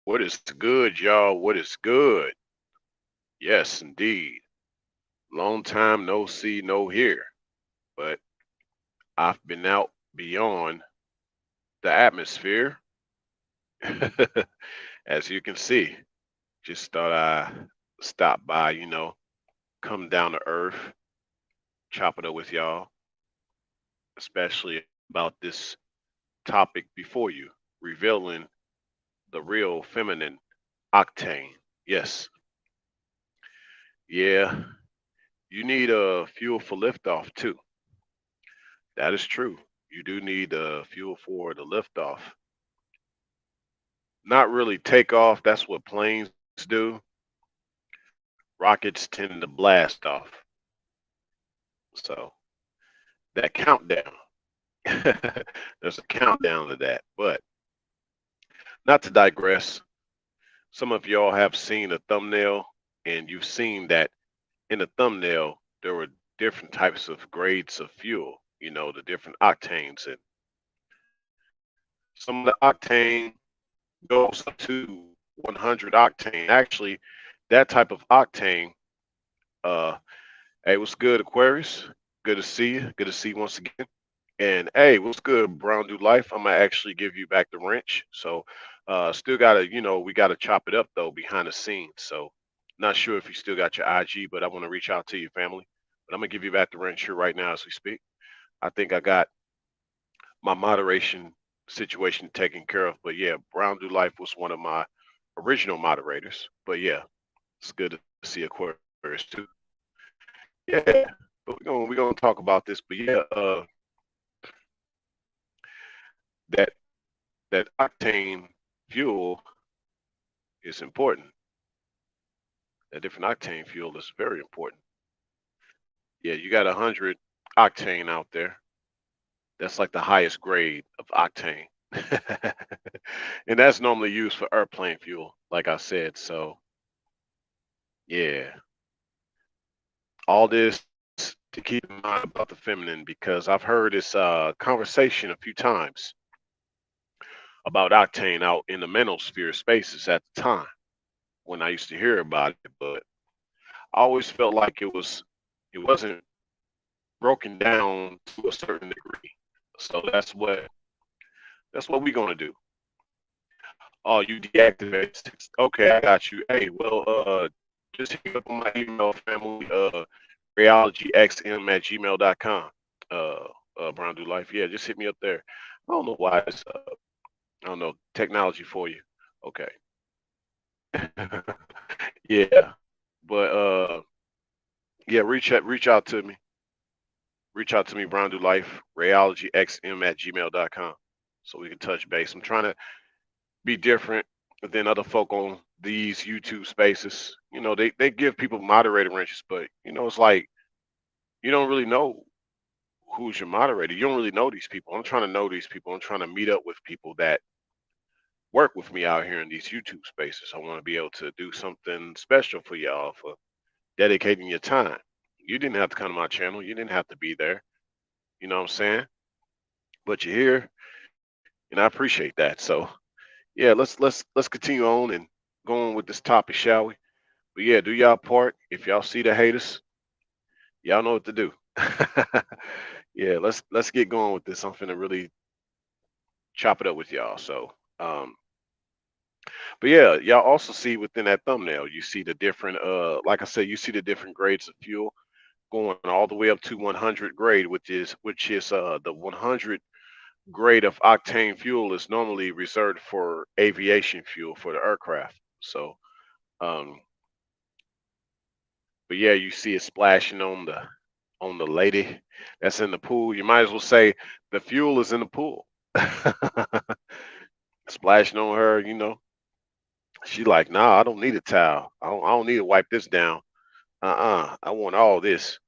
What is good, y'all? What is good? Yes, indeed. Long time no see, no hear. But I've been out beyond the atmosphere. As you can see, just thought I stop by, come down to earth, chop it up with y'all, especially about this topic before you, revealing the real feminine octane. Yes, yeah, you need a fuel for liftoff too. That is true. You do need fuel for the liftoff. Not really takeoff. That's what planes do. Rockets tend to blast off. So that countdown. There's a countdown to that. But not to digress, some of y'all have seen a thumbnail and you've seen that in the thumbnail there were different types of grades of fuel, the different octanes. And some of the octane goes up to 100 octane. Actually, that type of octane. Uh, hey, what's good, Aquarius? Good to see you. Good to see you once again. And hey, what's good, Brown Dude Life? I'm gonna actually give you back the wrench. So, still gotta, we gotta chop it up though behind the scenes. So, not sure if you still got your IG, but I want to reach out to your family. But I'm gonna give you back the wrench here right now as we speak. I think I got my moderation situation taken care of. But yeah, Brown Dude Life was one of my original moderators. But yeah, it's good to see Aquarius too. Yeah, but we're gonna talk about this. But yeah, that that octane fuel is important. That different octane fuel is very important. Yeah, you got 100 octane out there. That's like the highest grade of octane, and that's normally used for airplane fuel, like I said. So yeah, all this to keep in mind about the feminine because I've heard this conversation a few times about octane out in the manosphere spaces at the time when I used to hear about it, but I always felt like it wasn't broken down to a certain degree. So that's what we're gonna do. Oh, you deactivated six. Okay, I got you. Hey, well, just hit me up on my email, family, rayologyxm@gmail.com. Uh, Brown Do Life. Yeah, just hit me up there. I don't know why it's I don't know, technology for you. Okay. Yeah. But yeah, reach out to me. Reach out to me, Brown Do Life, rayologyxm@gmail.com. So we can touch base. I'm trying to be different than other folk on these YouTube spaces. They give people moderator wrenches, but it's like you don't really know who's your moderator. You don't really know these people. I'm trying to know these people. I'm trying to meet up with people that work with me out here in these YouTube spaces. I want to be able to do something special for y'all for dedicating your time. You didn't have to come to my channel. You didn't have to be there. You know what I'm saying? But you're here, and I appreciate that. So yeah, let's continue on and go on with this topic, shall we? But yeah, do y'all part. If y'all see the haters, y'all know what to do. Yeah, let's get going with this. I'm finna really chop it up with y'all. So, um, but yeah, y'all also see within that thumbnail, you see the different, like I said, you see the different grades of fuel going all the way up to 100 grade, which is the 100 grade of octane fuel is normally reserved for aviation fuel for the aircraft. So, um, but yeah, you see it splashing on the lady that's in the pool. You might as well say the fuel is in the pool. Splashing on her, She like, nah, I don't need a towel. I don't need to wipe this down. I want all this.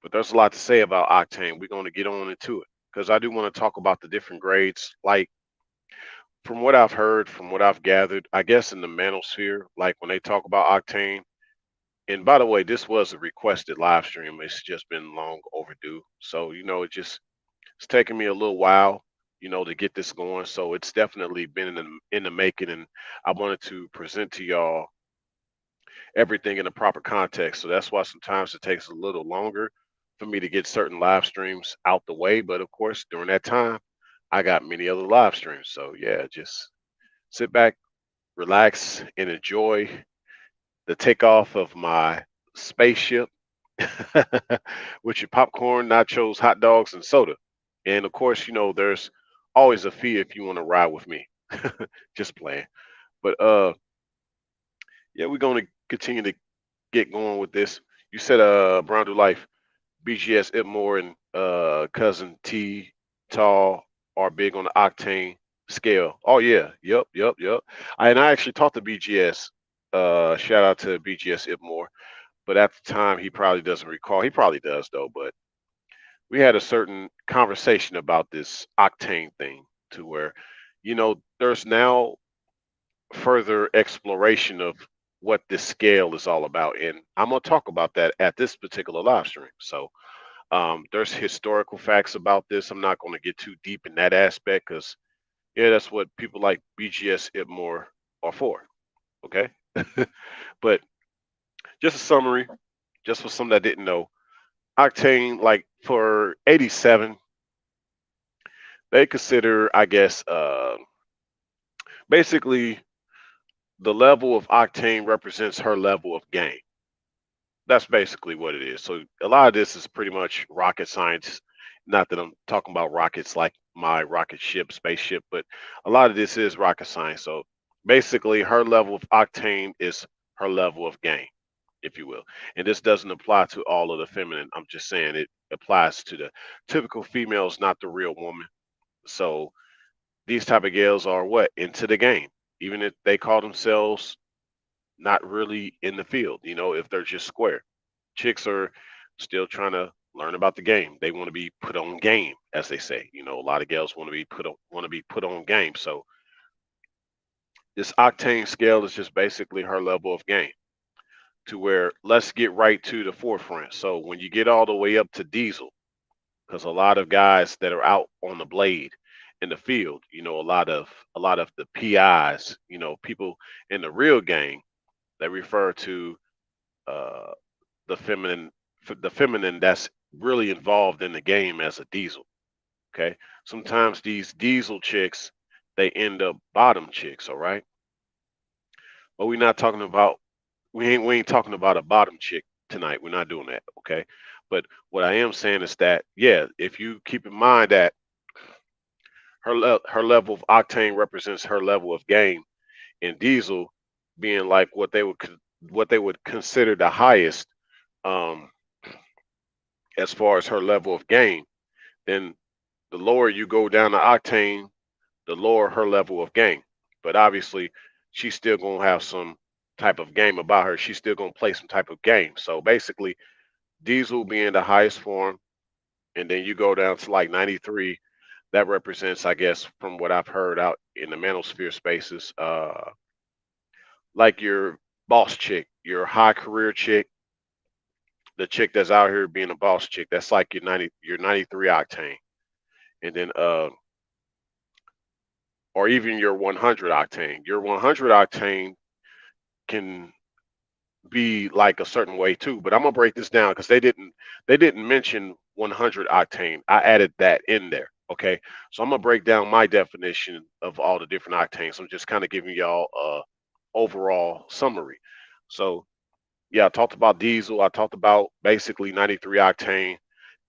But there's a lot to say about octane. We're going to get on into it because I do want to talk about the different grades. Like from what I've heard, from what I've gathered, I guess in the manosphere, like when they talk about octane. And by the way, this was a requested live stream. It's just been long overdue. So it's taking me a little while. to get this going. So it's definitely been in the making, and I wanted to present to y'all everything in the proper context. So that's why sometimes it takes a little longer for me to get certain live streams out the way. But of course, during that time, I got many other live streams. So yeah, just sit back, relax, and enjoy the takeoff of my spaceship with your popcorn, nachos, hot dogs, and soda. And of course, there's always a fee if you want to ride with me. Just playing. But yeah, we're gonna continue to get going with this. You said Brown to Life, BGS Itmore and cousin T Tall are big on the octane scale. Oh yeah, yep. And I actually talked to BGS. Shout out to BGS Itmore. But at the time, he probably doesn't recall. He probably does though. But we had a certain conversation about this octane thing, to where, there's now further exploration of what this scale is all about, and I'm gonna talk about that at this particular live stream. So there's historical facts about this. I'm not going to get too deep in that aspect because, yeah, that's what people like BGS Itmore are for. Okay. But just a summary, just for some that didn't know, Octane, like for 87, they consider, I guess, basically the level of Octane represents her level of game. That's basically what it is. So a lot of this is pretty much rocket science. Not that I'm talking about rockets like my rocket ship, spaceship, but a lot of this is rocket science. So basically, her level of octane is her level of game, if you will. And this doesn't apply to all of the feminine. I'm just saying it applies to the typical females, not the real woman. So these type of gals are what? Into the game. Even if they call themselves not really in the field, if they're just square. Chicks are still trying to learn about the game. They want to be put on game, as they say. A lot of gals want to be put on game. So this octane scale is just basically her level of game. To where let's get right to the forefront. So when you get all the way up to diesel, because a lot of guys that are out on the blade in the field, a lot of the PIs, people in the real game, they refer to uh, the feminine that's really involved in the game as a diesel. Okay. Sometimes these diesel chicks, they end up bottom chicks, all right? But we ain't talking about a bottom chick tonight. We're not doing that, okay? But what I am saying is that, yeah, if you keep in mind that her level of octane represents her level of game, and diesel being like what they would consider the highest, um as far as her level of game, then the lower you go down the octane, the lower her level of game. But obviously, she's still gonna have some type of game about her. She's still gonna play some type of game. So basically, Diesel being the highest form, and then you go down to like 93. That represents, I guess, from what I've heard out in the manosphere spaces, like your boss chick, your high career chick, the chick that's out here being a boss chick. That's like your 93 octane, and then or even your 100 octane. Your 100 octane can be like a certain way too. But I'm gonna break this down because they didn't mention 100 octane. I added that in there. Okay, so I'm gonna break down my definition of all the different octanes. I'm just kind of giving y'all a overall summary. So yeah, I talked about diesel. I talked about basically 93 octane,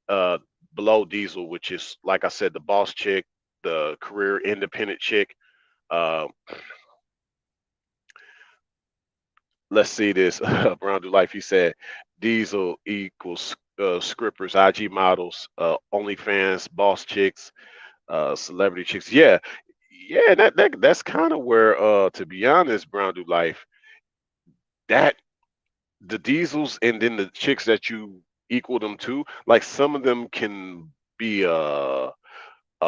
uh, below diesel, which is like I said, the boss chick, the career independent chick. Uh, let's see this. Brown do life. He said diesel equals scrippers, IG models, OnlyFans, boss chicks, celebrity chicks. Yeah, yeah. That's kind of where, to be honest, Brown do life. That the diesels and then the chicks that you equal them to, like some of them can be a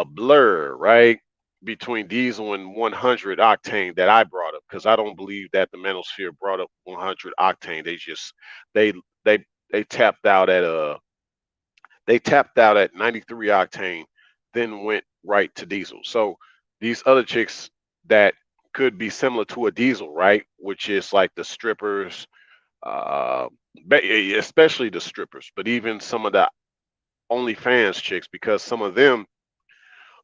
blur, right? Between diesel and 100 octane that I brought up, because I don't believe that the manosphere brought up 100 octane. They they they tapped out at 93 octane, then went right to diesel. So these other chicks that could be similar to a diesel, right, which is like the strippers, uh, especially the strippers, but even some of the OnlyFans chicks, because some of them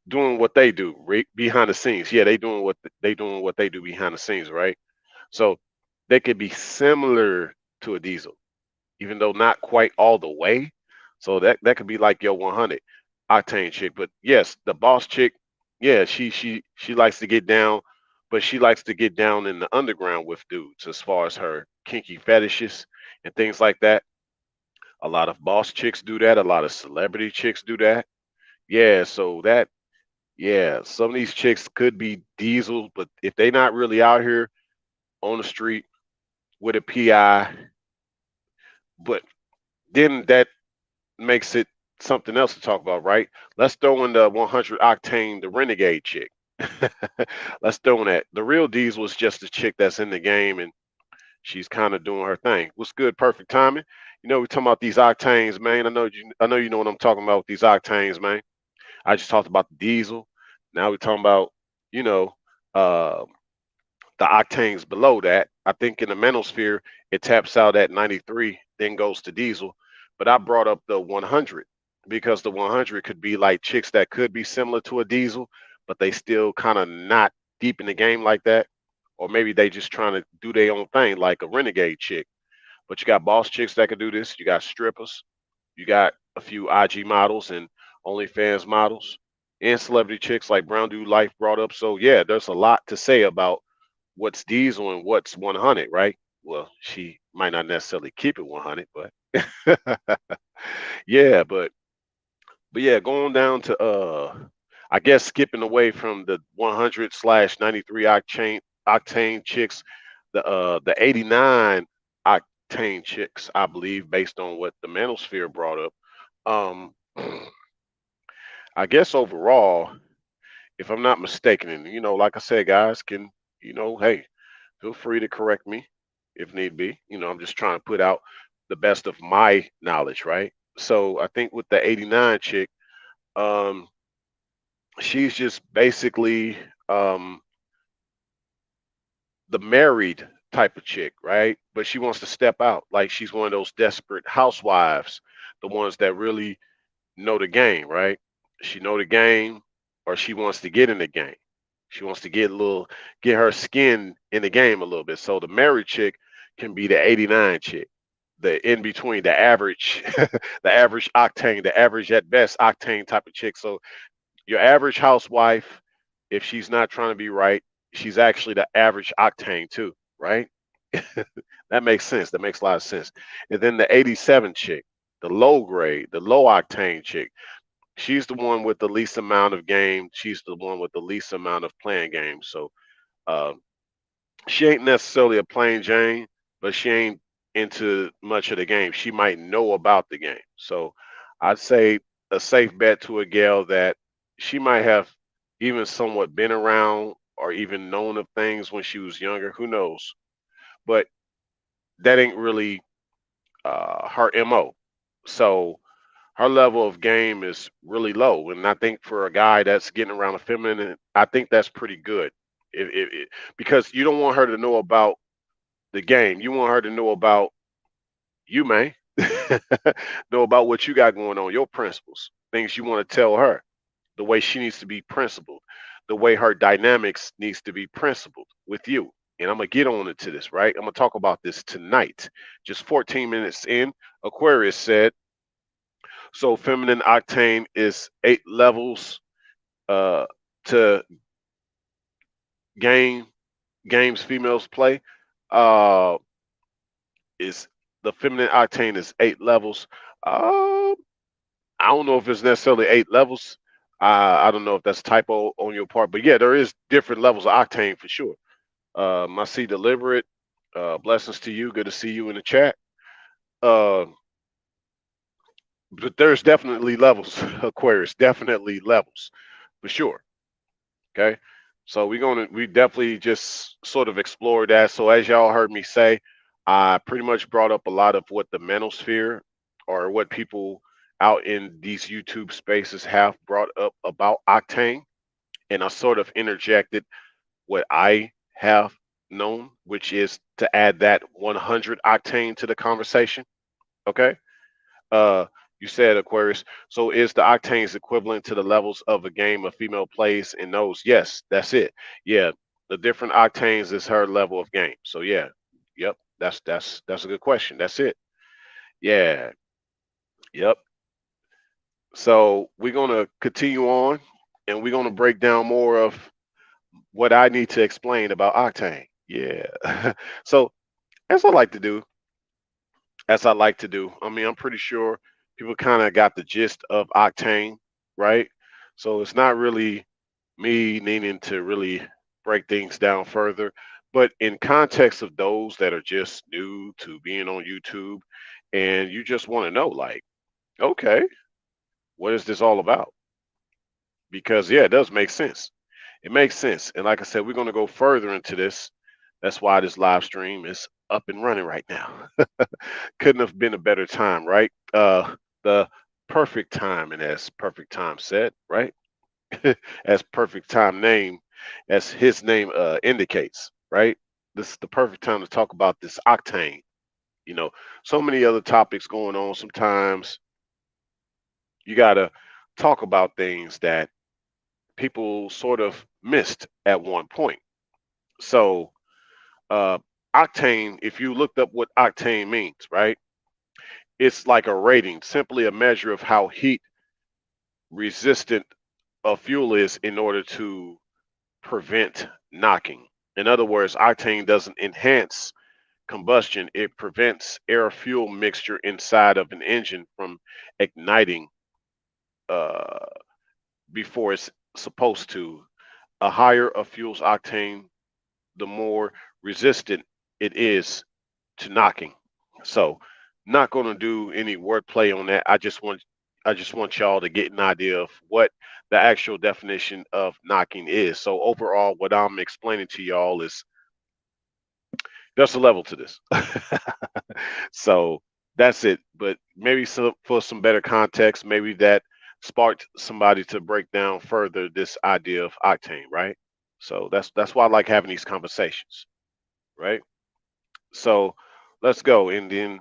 doing what they do behind the scenes. Yeah, they doing what they do behind the scenes, right? So they could be similar to a diesel, even though not quite all the way. So that could be like your 100 octane chick. But yes, the boss chick, yeah, she likes to get down, but she likes to get down in the underground with dudes as far as her kinky fetishes and things like that. A lot of boss chicks do that. A lot of celebrity chicks do that. Yeah, so that yeah, some of these chicks could be diesels, but if they not really out here on the street with a PI, but then that makes it something else to talk about, right? Let's throw in the 100 octane, the renegade chick. Let's throw in that. The real diesel is just a chick that's in the game and she's kind of doing her thing. What's good? Perfect timing. You know, we're talking about these octanes, man. I know you know what I'm talking about with these octanes, man. I just talked about the diesel. Now we're talking about, you know, uh, the octanes below that. I think in the manosphere, it taps out at 93, then goes to diesel. But I brought up the 100 because the 100 could be like chicks that could be similar to a diesel, but they still kind of not deep in the game like that. Or maybe they just trying to do their own thing, like a renegade chick. But you got boss chicks that can do this. You got strippers. You got a few IG models and OnlyFans models and celebrity chicks like Brown Dude Life brought up. So yeah, there's a lot to say about what's diesel and what's 100, right? Well, she might not necessarily keep it 100, but yeah, but yeah, going down to I guess skipping away from the 100 slash 93 octane chicks, the 89 octane chicks, I believe, based on what the manosphere brought up. Um, I guess overall, if I'm not mistaken, and like I said, guys can hey, feel free to correct me if need be. I'm just trying to put out the best of my knowledge, right? So I think with the 89 chick, um, she's just basically um, the married type of chick, right? But she wants to step out. Like she's one of those desperate housewives, the ones that really know the game, right? She know the game, or she wants to get in the game. She wants to get her skin in the game a little bit. So the married chick can be the 89 chick, the in between, the average, the average octane, the average at best octane type of chick. So your average housewife, if she's not trying to be right, she's actually the average octane too, right? That makes sense. That makes a lot of sense. And then the 87 chick, the low grade, the low octane chick, she's the one with the least amount of game. She's the one with the least amount of playing games. So um, she ain't necessarily a plain Jane, but she ain't into much of the game. She might know about the game. So I'd say a safe bet to a gal that she might have even somewhat been around or even known of things when she was younger. Who knows? But that ain't really her MO. So her level of game is really low. And I think for a guy that's getting around a feminine, I think that's pretty good. Because you don't want her to know about the game. You want her to know about you, man. Know about what you got going on, your principles, things you want to tell her, the way she needs to be principled, the way her dynamics needs to be principled with you. And I'm gonna get on into this, right? I'm gonna talk about this tonight. Just 14 minutes in, Aquarius said, so feminine octane is 8 levels uh to game games females play. Uh is the feminine octane is 8 levels. Uh, I don't know if it's necessarily 8 levels. I don't know if that's a typo on your part, but yeah, there is different levels of octane for sure. I see deliberate. Blessings to you. Good to see you in the chat. Uh, but there's definitely levels, Aquarius. Definitely levels for sure. Okay. So we definitely just sort of explored that. So as y'all heard me say, I pretty much brought up a lot of what the manosphere or what people out in these YouTube spaces have brought up about Octane, and I sort of interjected what I have known, which is to add that 100 Octane to the conversation. Okay. Uh, you said Aquarius. So is the octanes equivalent to the levels of a game a female plays in those? Yes, that's it. Yeah, the different octanes is her level of game. So yeah, yep, that's a good question. That's it. Yeah, yep. So we're gonna continue on, and we're gonna break down more of what I need to explain about octane. Yeah. So as I like to do, I mean, I'm pretty sure people kind of got the gist of Octane, right? So it's not really me needing to really break things down further. But in context of those that are just new to being on YouTube and you just want to know, like, okay, what is this all about? Because, yeah, it does make sense. It makes sense. And like I said, we're going to go further into this. That's why this live stream is up and running right now. Couldn't have been a better time, right? The perfect time, and as perfect time said, right? As perfect time name, as his name indicates, right? This is the perfect time to talk about this octane. You know, so many other topics going on. Sometimes you gotta talk about things that people sort of missed at one point. So, uh, octane, if you looked up what octane means, right? It's like a rating, simply a measure of how heat resistant a fuel is in order to prevent knocking. In other words, octane doesn't enhance combustion, it prevents air fuel mixture inside of an engine from igniting uh, before it's supposed to. A higher a fuel's octane, the more resistant it is to knocking. So, not going to do any wordplay on that. I just want y'all to get an idea of what the actual definition of knocking is. So overall, what I'm explaining to y'all is there's a level to this. So that's it. But maybe for some better context, maybe that sparked somebody to break down further this idea of octane, right? So that's why I like having these conversations, right? So let's go, and then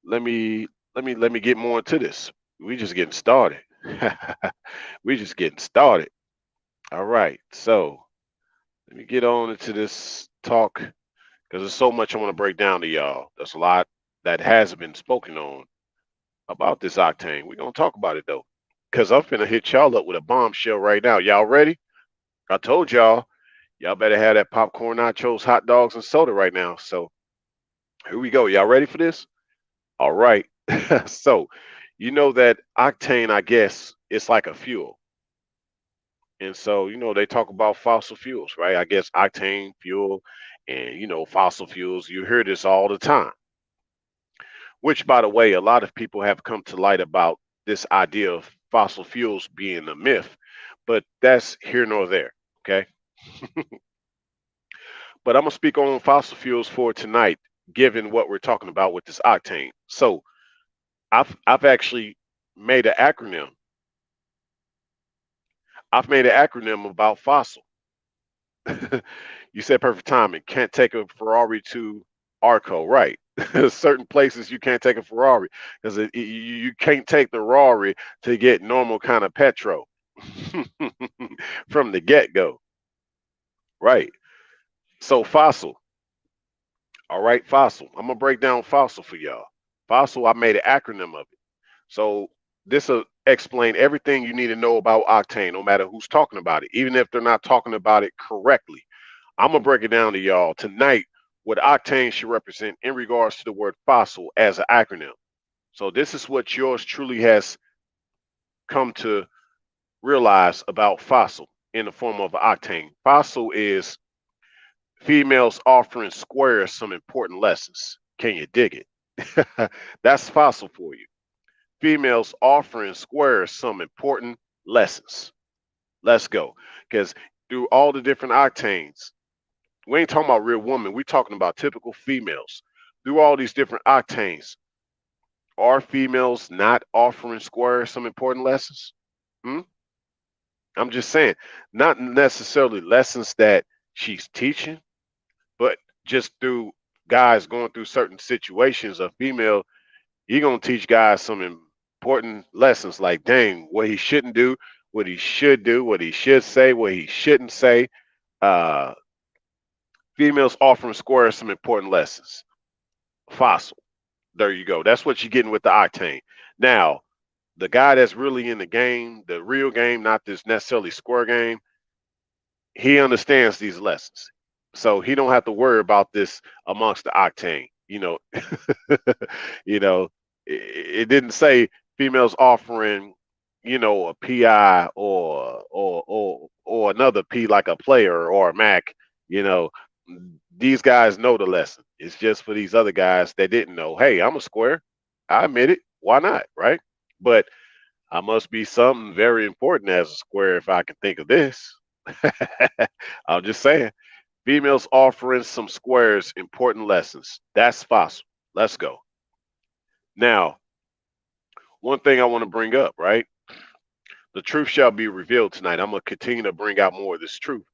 let me let me get more into this. We just getting started. We just getting started. All right. So let me get on into this talk because there's so much I want to break down to y'all. There's a lot that hasn't been spoken on about this octane. We're gonna talk about it though. Cause I'm finna hit y'all up with a bombshell right now. Y'all ready? I told y'all better have that popcorn nachos, hot dogs, and soda right now. So here we go. Y'all ready for this? All right. So, you know that octane, I guess, it's like a fuel. And so, they talk about fossil fuels, right? I guess octane fuel and, fossil fuels. You hear this all the time, which, by the way, a lot of people have come to light about this idea of fossil fuels being a myth, but that's here nor there. Okay. But I'm going to speak on fossil fuels for tonight, given what we're talking about with this octane. So, I've actually made an acronym I've made an acronym about fossil. You said perfect timing. Can't take a Ferrari to Arco, right? Certain places you can't take a Ferrari because you can't take the Rari to get normal kind of petrol from the get go, right? So fossil, all right, fossil. I'm gonna break down fossil for y'all. Fossil, I made an acronym of it. So this will explain everything you need to know about octane, no matter who's talking about it, even if they're not talking about it correctly. I'm gonna break it down to y'all tonight what octane should represent in regards to the word fossil as an acronym. So this is what yours truly has come to realize about fossil in the form of octane. Fossil is females offering squares some important lessons. Can you dig it? That's fossil for you. Females offering squares some important lessons. Let's go. Because through all the different octanes, we ain't talking about real women. We're talking about typical females. Through all these different octanes, Are females not offering squares some important lessons? Hmm? I'm just saying, not necessarily lessons that she's teaching, but just through guys going through certain situations. A female, you're gonna teach guys some important lessons, like dang, what he shouldn't do, what he should say, what he shouldn't say. Uh, Females offering squares some important lessons. Fossil. There you go. That's what you're getting with the Octane. Now, the guy that's really in the game, the real game, not this necessarily square game, he understands these lessons. So he don't have to worry about this amongst the Octane. You know, it didn't say females offering, a PI or another P like a player or a Mac. You know, these guys know the lesson. It's just for these other guys that didn't know. Hey, I'm a square. I admit it. Why not? Right? But I must be something very important as a square if I can think of this. I'm just saying. Females offering some squares important lessons. That's fossil. Let's go. Now, one thing I want to bring up, right? The truth shall be revealed tonight. I'm going to continue to bring out more of this truth.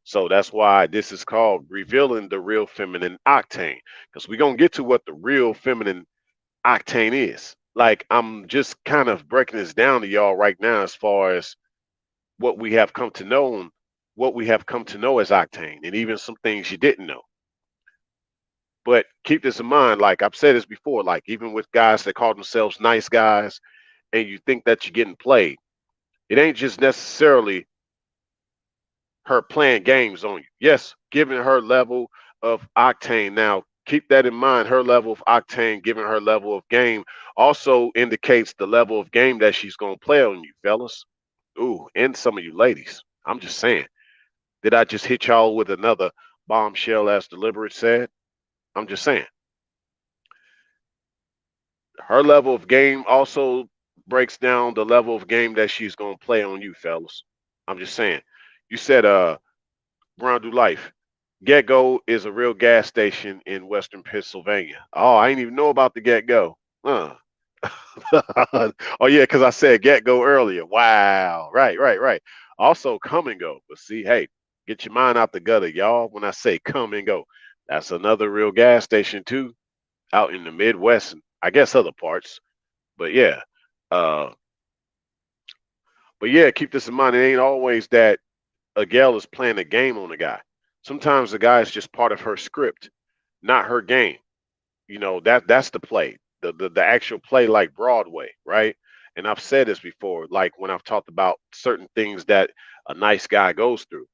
So that's why this is called Revealing the Real Feminine Octane, because we're going to get to what the real feminine octane is. Like, I'm just kind of breaking this down to y'all right now as far as what we have come to know and what we have come to know as octane, and even some things you didn't know. But keep this in mind, like I've said this before, like even with guys that call themselves nice guys and you think that you're getting played, it ain't just necessarily her playing games on you. Yes, giving her level of octane. Now, keep that in mind. Her level of octane, giving her level of game, also indicates the level of game that she's going to play on you, fellas. Ooh, and some of you ladies. I'm just saying. Did I just hit y'all with another bombshell, as Deliberate said? I'm just saying. Her level of game also breaks down the level of game that she's going to play on you, fellas. I'm just saying. You said, Brown Do Life. Get Go is a real gas station in Western Pennsylvania. Oh, I didn't even know about the Get Go. Huh. Oh yeah, because I said Get Go earlier. Wow. Right, right, right. Also Come and Go. But see, hey, get your mind out the gutter, y'all. When I say Come and Go, that's another real gas station too, out in the Midwest and I guess other parts. But yeah. Uh but yeah, keep this in mind. It ain't always that a gal is playing a game on a guy. Sometimes the guy is just part of her script, not her game. That's the play, the actual play, like Broadway, right? And I've said this before, like when I've talked about certain things that a nice guy goes through.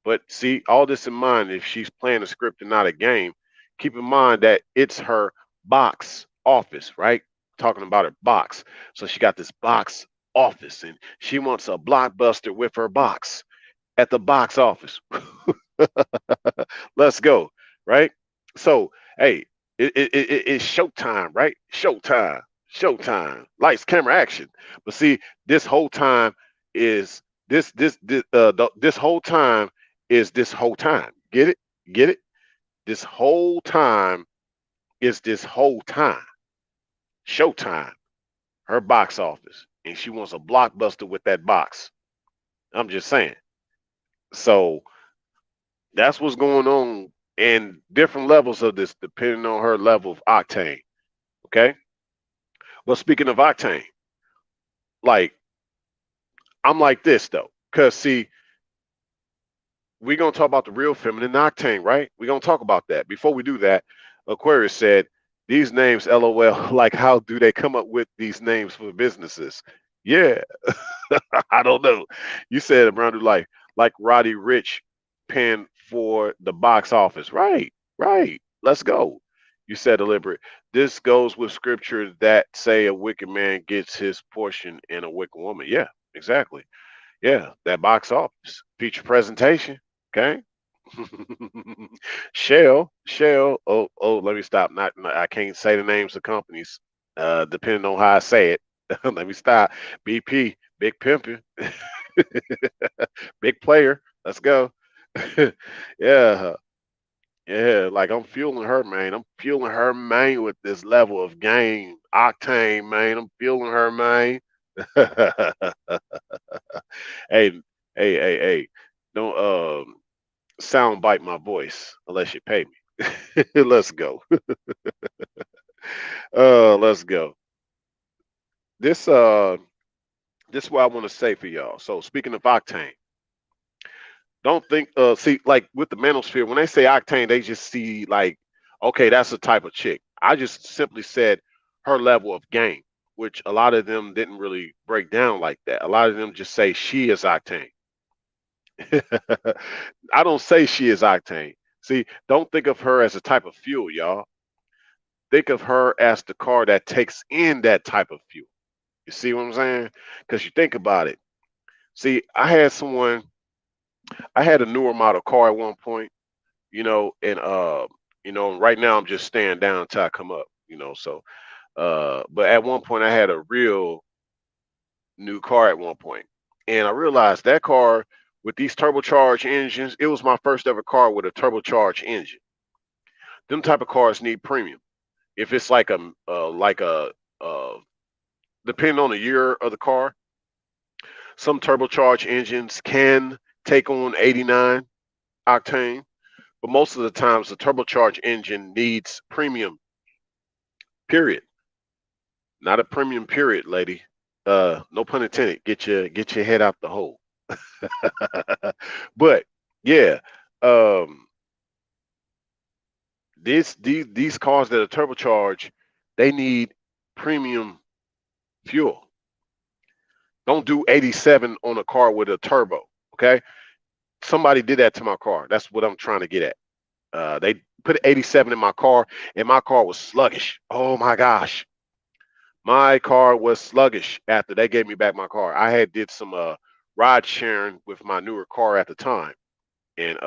But see, all this in mind, if she's playing a script and not a game, keep in mind that it's her box office, right? Talking about her box. So she got this box office and she wants a blockbuster with her box at the box office. Let's go, right? So, hey, it's showtime, right? Showtime, showtime. Lights, camera, action. But see, this whole time is this whole time is this whole time. Get it? Get it? This whole time is this whole time. Showtime, her box office, and she wants a blockbuster with that box. I'm just saying. So that's what's going on, and different levels of this depending on her level of octane. Okay. Well, speaking of octane, like I'm like this though, because see, we're gonna talk about the real feminine octane, right? We're gonna talk about that. Before we do that, Aquarius said these names, LOL, like how do they come up with these names for businesses? Yeah, I don't know. You said around your life, like Roddy Rich paying for the box office. Right, right. Let's go. You said deliberate. This goes with scripture that say a wicked man gets his portion in a wicked woman. Yeah, exactly. Yeah, that box office feature presentation. Okay. Shell. Oh, let me stop. I can't say the names of companies. Depending on how I say it. Let me stop. BP, big pimping, big player. Let's go. Yeah. Yeah, like I'm fueling her, man. I'm fueling her, man, with this level of game. Octane, man. I'm fueling her, man. Hey, hey. Don't sound bite my voice unless you pay me. Let's go. Let's go. This this is what I want to say for y'all. So speaking of Octane, don't think see like with the manosphere, when they say Octane, they just see like, okay, that's the type of chick. I just simply said her level of game, which a lot of them didn't really break down like that. A lot of them just say she is Octane. I don't say she is Octane. See, don't think of her as a type of fuel, y'all. Think of her as the car that takes in that type of fuel. You see what I'm saying? Because you think about it. See, I had a newer model car at one point, and right now I'm just staying down until I come up, so but at one point I had a real new car at one point, and I realized that car with these turbocharged engines, it was my first ever car with a turbocharged engine. Them type of cars need premium. If it's uh, depending on the year of the car, some turbocharged engines can take on 89 octane, but most of the times the turbocharged engine needs premium. Period. Not a premium period, lady. No pun intended. Get your head out the hole. But yeah, um, these cars that are turbocharged, they need premium fuel. Don't do 87 on a car with a turbo. Okay, somebody did that to my car. That's what I'm trying to get at. They put 87 in my car, and my car was sluggish. Oh my gosh, my car was sluggish after they gave me back my car. I had did some ride sharing with my newer car at the time, and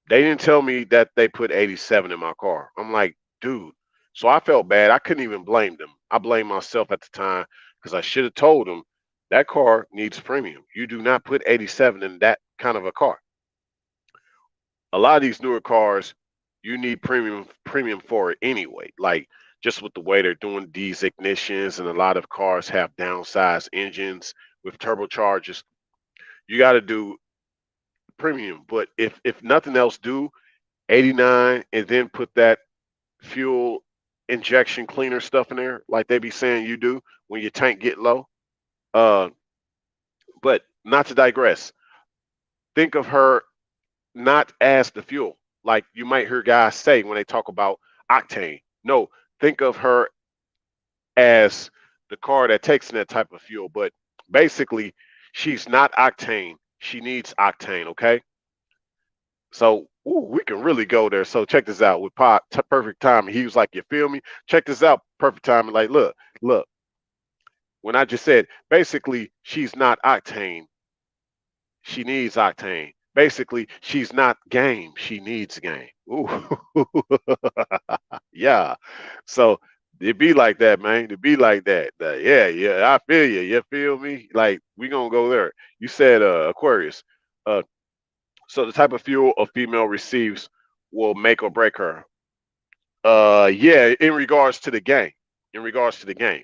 they didn't tell me that they put 87 in my car. I'm like, dude. So I felt bad. I couldn't even blame them. I blamed myself at the time because I should have told them that car needs premium. You do not put 87 in that kind of a car. A lot of these newer cars, you need premium for it anyway. Like just with the way they're doing these ignitions, and a lot of cars have downsized engines with turbochargers. You got to do premium. But if nothing else, do 89 and then put that fuel injection cleaner stuff in there, like they be saying you do when your tank get low. Uh, but not to digress. Think of her not as the fuel, like you might hear guys say when they talk about octane. No, think of her as the car that takes in that type of fuel. But basically, she's not octane. She needs octane. Okay, so we can really go there. So check this out with perfect timing. He was like, "You feel me? Check this out, perfect timing." Like, look. When I just said basically she's not octane, she needs octane. Basically, she's not game. She needs game. Ooh, yeah. So it be like that, man. It be like that. Yeah. I feel you. You feel me? Like we gonna go there. You said Aquarius. Uh, so the type of fuel a female receives will make or break her. Yeah. In regards to the game. In regards to the game.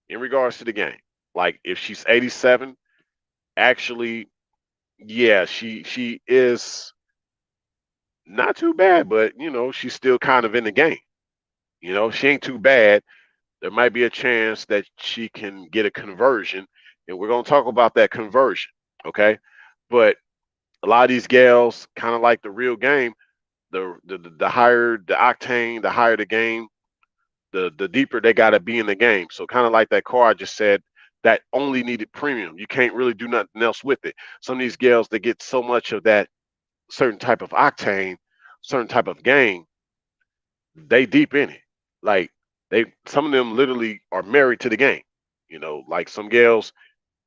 In regards to the game. Like if she's 87, actually, yeah, she is not too bad, but she's still kind of in the game. She ain't too bad. There might be a chance that she can get a conversion, and we're gonna talk about that conversion, okay? But a lot of these gals, kind of like the real game, the higher the octane, the higher the game, the deeper they gotta be in the game. So kind of like that car I just said, that only needed premium. You can't really do nothing else with it. Some of these gals, they get so much of that certain type of octane, certain type of game, they deep in it. Like some of them literally are married to the game. Like some gals,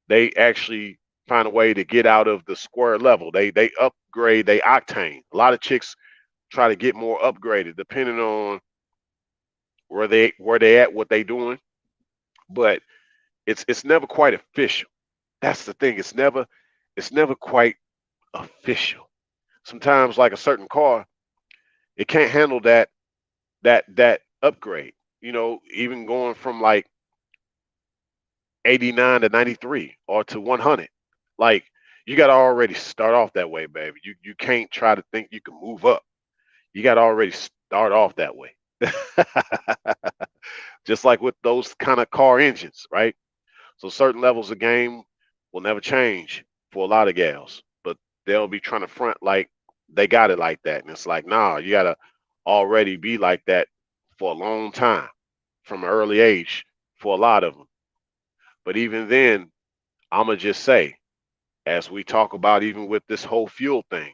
they actually find a way to get out of the square level. They upgrade, they octane. A lot of chicks try to get more upgraded depending on where they at, what they doing. But it's never quite official. That's the thing. It's never quite official. Sometimes like a certain car, It can't handle that upgrade. Even going from like 89 to 93 or to 100. Like, you got to already start off that way, baby. You can't try to think you can move up. You got to already start off that way. Just like with those kind of car engines, right? So certain levels of game will never change for a lot of gals, but they'll be trying to front like they got it like that. And it's like, nah, you got to already be like that for a long time from an early age for a lot of them. But even then, I'm going to just say, as we talk about, even with this whole fuel thing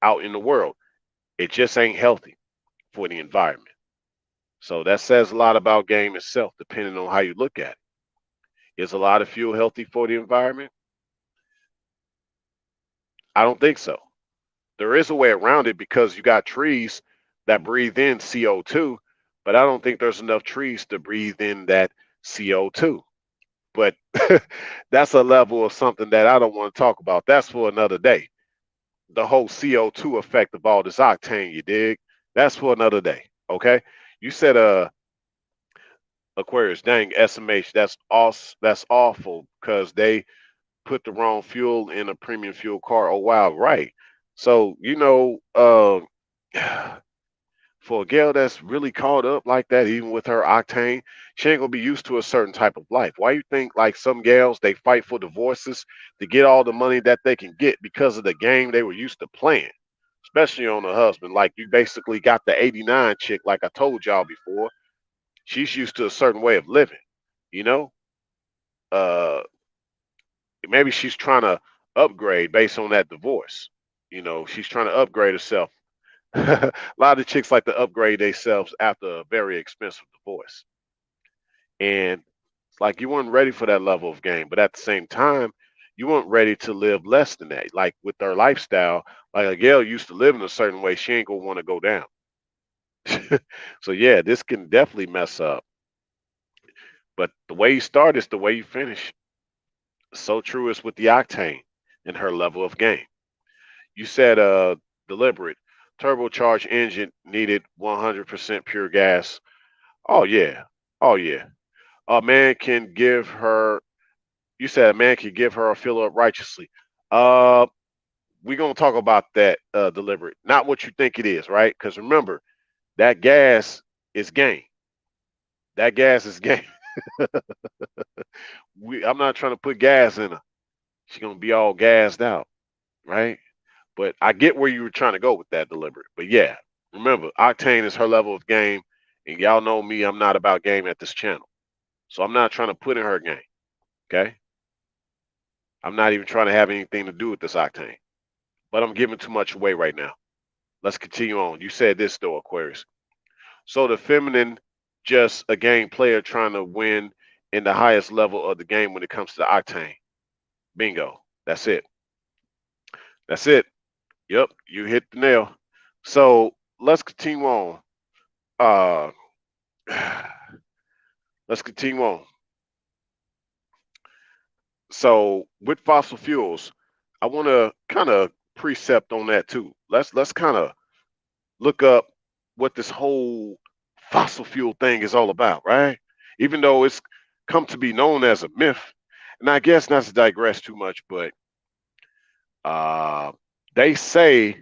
out in the world, it just ain't healthy for the environment. So that says a lot about game itself, depending on how you look at it. Is a lot of fuel healthy for the environment? I don't think so. There is a way around it because you got trees that breathe in CO2, but I don't think there's enough trees to breathe in that CO2. But that's a level of something that I don't want to talk about. That's for another day. The whole CO2 effect of all this octane, you dig? That's for another day. Okay. You said Aquarius, dang, SMH, that's awful because they put the wrong fuel in a premium fuel car. Oh wow, right. So, for a girl that's really caught up like that, even with her octane, she ain't gonna be used to a certain type of life. Why you think like some gals they fight for divorces to get all the money that they can get because of the game they were used to playing, especially on the husband. Like you basically got the 89 chick, like I told y'all before. She's used to a certain way of living, you know? Uh Maybe she's trying to upgrade based on that divorce. She's trying to upgrade herself. A lot of chicks like to upgrade themselves after a very expensive divorce. And it's like you weren't ready for that level of game. But at the same time, you weren't ready to live less than that. Like with their lifestyle, like a girl used to live in a certain way, she ain't gonna want to go down. So yeah, this can definitely mess up. But the way you start is the way you finish. So true is with the octane and her level of game. You said deliberate. Turbocharged engine needed 100% pure gas. Oh yeah. Oh yeah. A man can give her You said a man can give her a fill up righteously. Uh we're gonna talk about that deliberate. Not what you think it is, right? Because remember, that gas is game. That gas is game. I'm not trying to put gas in her. She's gonna be all gassed out, right? But I get where you were trying to go with that deliberate. But yeah, remember, Octane is her level of game, and y'all know me, I'm not about game at this channel. So I'm not trying to put in her game. Okay? I'm not even trying to have anything to do with this Octane. But I'm giving too much away right now. Let's continue on. You said this though, Aquarius. So the feminine just a game player trying to win in the highest level of the game when it comes to the Octane. Bingo. That's it. That's it. Yep, you hit the nail. So let's continue on. Uh, let's continue on. So with fossil fuels, I want to kind of precept on that too. Let's kind of look up what this whole fossil fuel thing is all about, right? Even though it's come to be known as a myth, and I guess not to digress too much, but uh, they say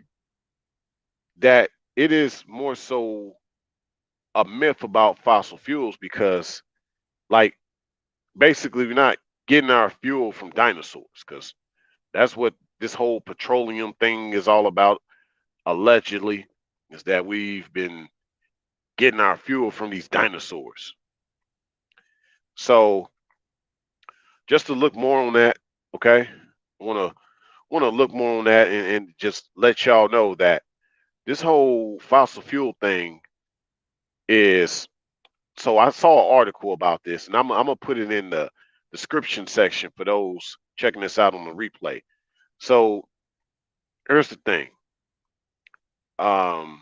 that it is more so a myth about fossil fuels because, like, basically we're not getting our fuel from dinosaurs because that's what this whole petroleum thing is all about, allegedly, is that we've been getting our fuel from these dinosaurs. So just to look more on that, okay, want to look more on that and just let y'all know that this whole fossil fuel thing is. So I saw an article about this, and I'm gonna put it in the description section for those checking this out on the replay. So here's the thing. Um,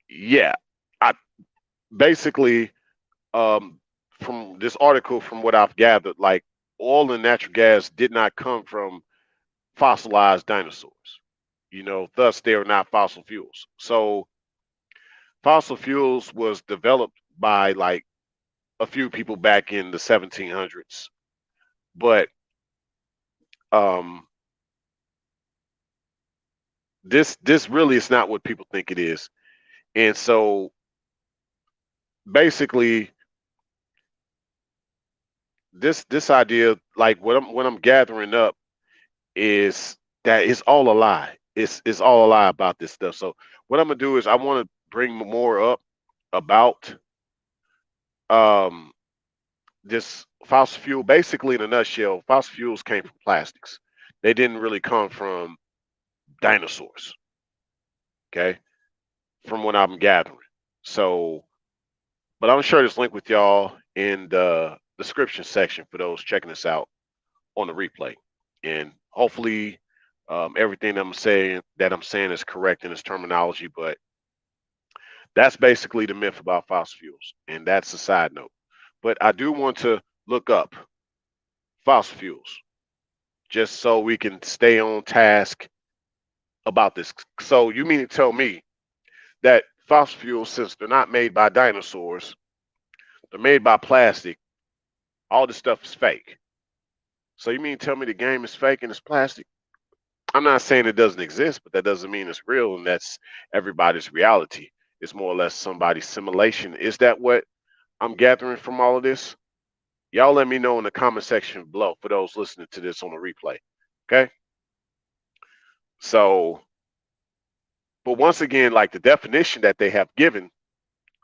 yeah, I basically from this article, from what I've gathered, like oil and natural gas did not come from fossilized dinosaurs. You know, thus they are not fossil fuels. So fossil fuels was developed by like a few people back in the 1700s, but um, this really is not what people think it is. And so basically, this idea, like what I'm gathering up, is that it's all a lie. It's all a lie about this stuff. So what I'm gonna do is I want to bring more up about um this fossil fuel. Basically, in a nutshell, fossil fuels came from plastics. They didn't really come from dinosaurs. Okay, from what I'm gathering. So, but I'm gonna share this link with y'all in the description section for those checking this out on the replay, and hopefully everything I'm saying is correct in its terminology. But that's basically the myth about fossil fuels, and that's a side note. But I do want to look up fossil fuels just so we can stay on task about this. So you mean to tell me that fossil fuels, since they're not made by dinosaurs, they're made by plastic, all this stuff is fake? So you mean to tell me the game is fake and it's plastic? I'm not saying it doesn't exist, but that doesn't mean it's real and that's everybody's reality. It's more or less somebody's simulation. Is that what I'm gathering from all of this? Y'all let me know in the comment section below for those listening to this on the replay. Okay? So, but once again, like the definition that they have given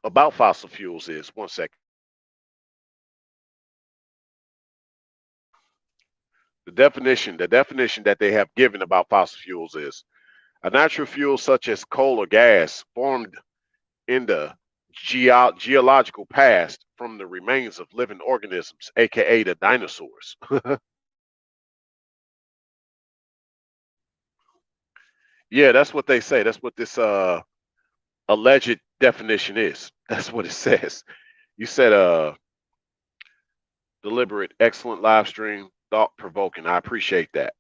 about fossil fuels is, one second. The definition that they have given about fossil fuels is a natural fuel such as coal or gas formed in the geological past from the remains of living organisms, aka the dinosaurs. Yeah, that's what they say. That's what this alleged definition is. That's what it says. You said deliberate, excellent live stream, thought provoking. I appreciate that.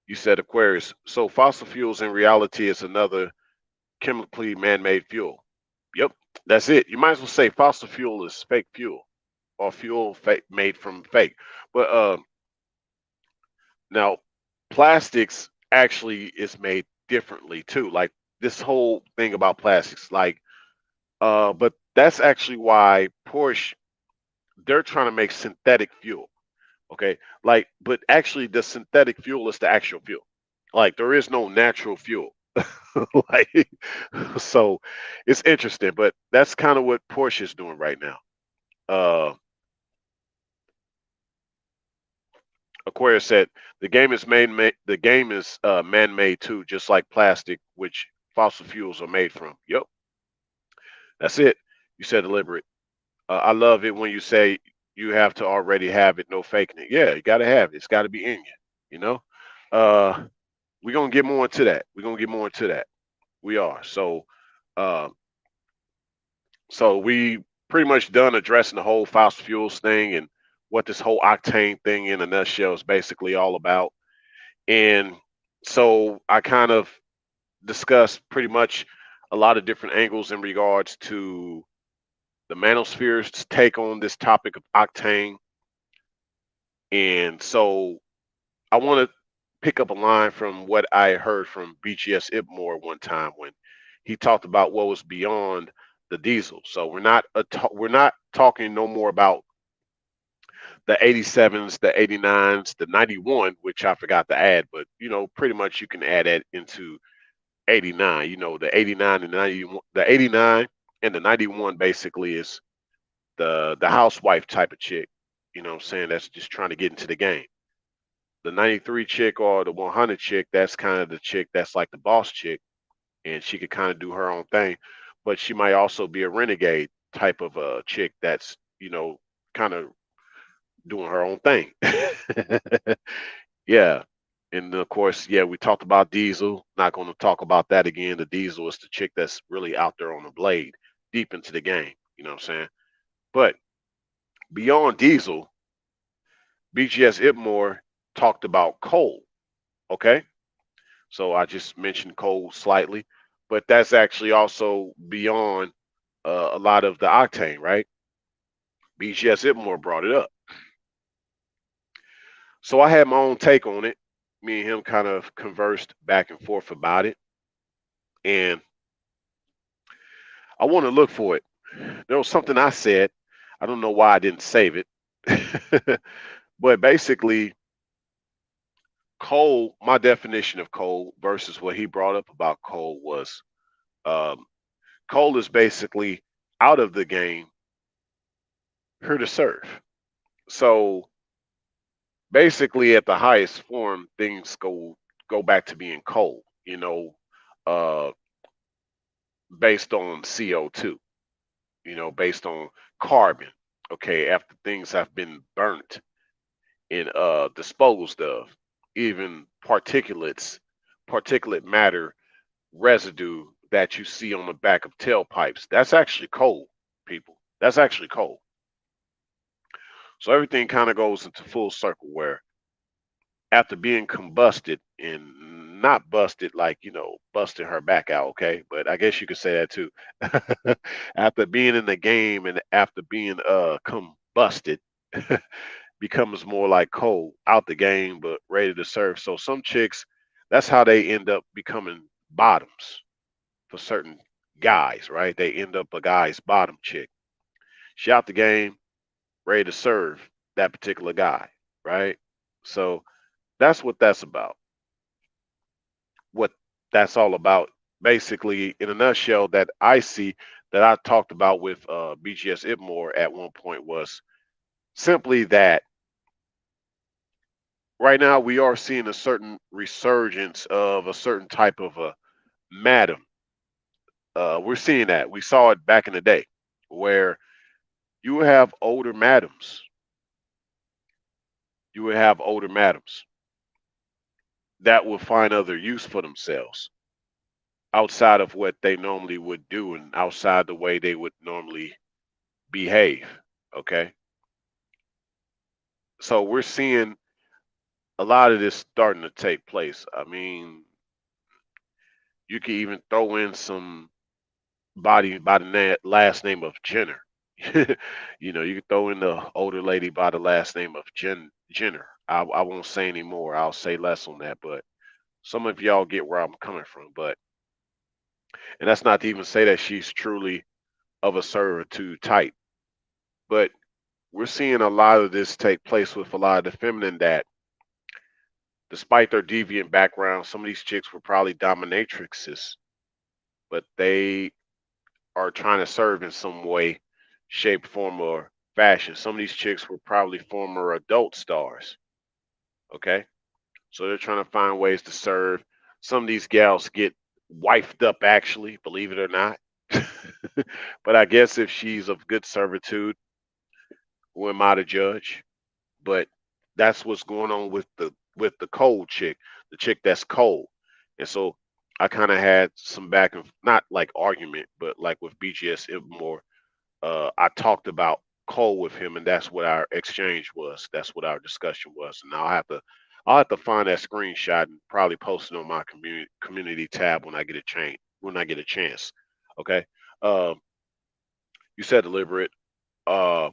You said Aquarius. So fossil fuels in reality is another chemically man-made fuel. Yep, that's it. You might as well say fossil fuel is fake fuel or fuel made from fake. But now plastics actually is made differently too. Like this whole thing about plastics, like but that's actually why Porsche, they're trying to make synthetic fuel. Okay, like, but actually the synthetic fuel is the actual fuel. Like there is no natural fuel. Like, so it's interesting, but that's kind of what Porsche is doing right now. uh Aquarius said the game is man-made too, just like plastic, which fossil fuels are made from. Yep, that's it. You said deliberate. I love it when you say you have to already have it, no faking it. Yeah, you got to have it. It's got to be in you. You know. Uh, we're gonna get more into that. We're gonna get more into that. We are. Uh, so we pretty much done addressing the whole fossil fuels thing and what this whole octane thing in a nutshell is basically all about. And so I kind of discussed pretty much a lot of different angles in regards to the manosphere's take on this topic of octane. And so I want to pick up a line from what I heard from BGS Ipmore one time when he talked about what was beyond the diesel. So we're not talking no more about the 87s, the 89s, the 91, which I forgot to add, but pretty much you can add that into 89. The 89 and 91, the 89 and the 91 basically is the housewife type of chick, what I'm saying, that's just trying to get into the game. The 93 chick or the 100 chick, that's kind of the chick that's like the boss chick, and she could kind of do her own thing, but she might also be a renegade type of a chick that's, kind of doing her own thing. Yeah. And of course, yeah, we talked about Diesel. Not going to talk about that again. The Diesel is the chick that's really out there on the blade, deep into the game. You know what I'm saying? But beyond Diesel, BGS Ipmore talked about coal. Okay. So I just mentioned cold slightly, but that's actually also beyond a lot of the Octane, right? BGS Itmore brought it up. So I had my own take on it. Me and him kind of conversed back and forth about it. And I want to look for it. There was something I said. I don't know why I didn't save it. But basically, cold, my definition of cold versus what he brought up about cold was um, cold is basically out of the game, here to serve. So basically, at the highest form, things go back to being cold. Uh, based on CO2. Based on carbon. Okay, after things have been burnt and disposed of, even particulate matter residue that you see on the back of tailpipes, that's actually coal, people. That's actually coal. So everything kind of goes into full circle where after being combusted and not busted like, busting her back out, okay? But I guess you could say that too. After being in the game and after being combusted, becomes more like coal out the game but ready to serve. So some chicks, that's how they end up becoming bottoms for certain guys, right? They end up a guy's bottom chick. She out the game, ready to serve that particular guy, right? So that's what that's about. What that's all about, basically, in a nutshell, that I see that I talked about with BGS Itmore at one point was simply that right now we are seeing a certain resurgence of a certain type of a madam. We're seeing that. We saw it back in the day where you would have older madams. You would have older madams that would find other use for themselves outside of what they normally would do and outside the way they would normally behave. Okay. So we're seeing a lot of this starting to take place. I mean, you can even throw in some body by the last name of Jenner. You can throw in the older lady by the last name of Jenner. I won't say any more. I'll say less on that, but some of y'all get where I'm coming from. But and that's not to even say that she's truly of a servitude type. But we're seeing a lot of this take place with a lot of the feminine that, despite their deviant background, some of these chicks were probably dominatrixes, but they are trying to serve in some way, shape, form, or fashion. Some of these chicks were probably former adult stars. Okay. So they're trying to find ways to serve. Some of these gals get wifed up, actually, believe it or not. But I guess if she's of good servitude, who am I to judge? But that's what's going on with the cold chick, the chick that's cold. And so I kind of had some back and not like argument, but like with BGS more, I talked about cold with him, and that's what our exchange was. That's what our discussion was. And I'll have to find that screenshot and probably post it on my community tab when I get a chance. Okay. Um, you said deliberate. Uh,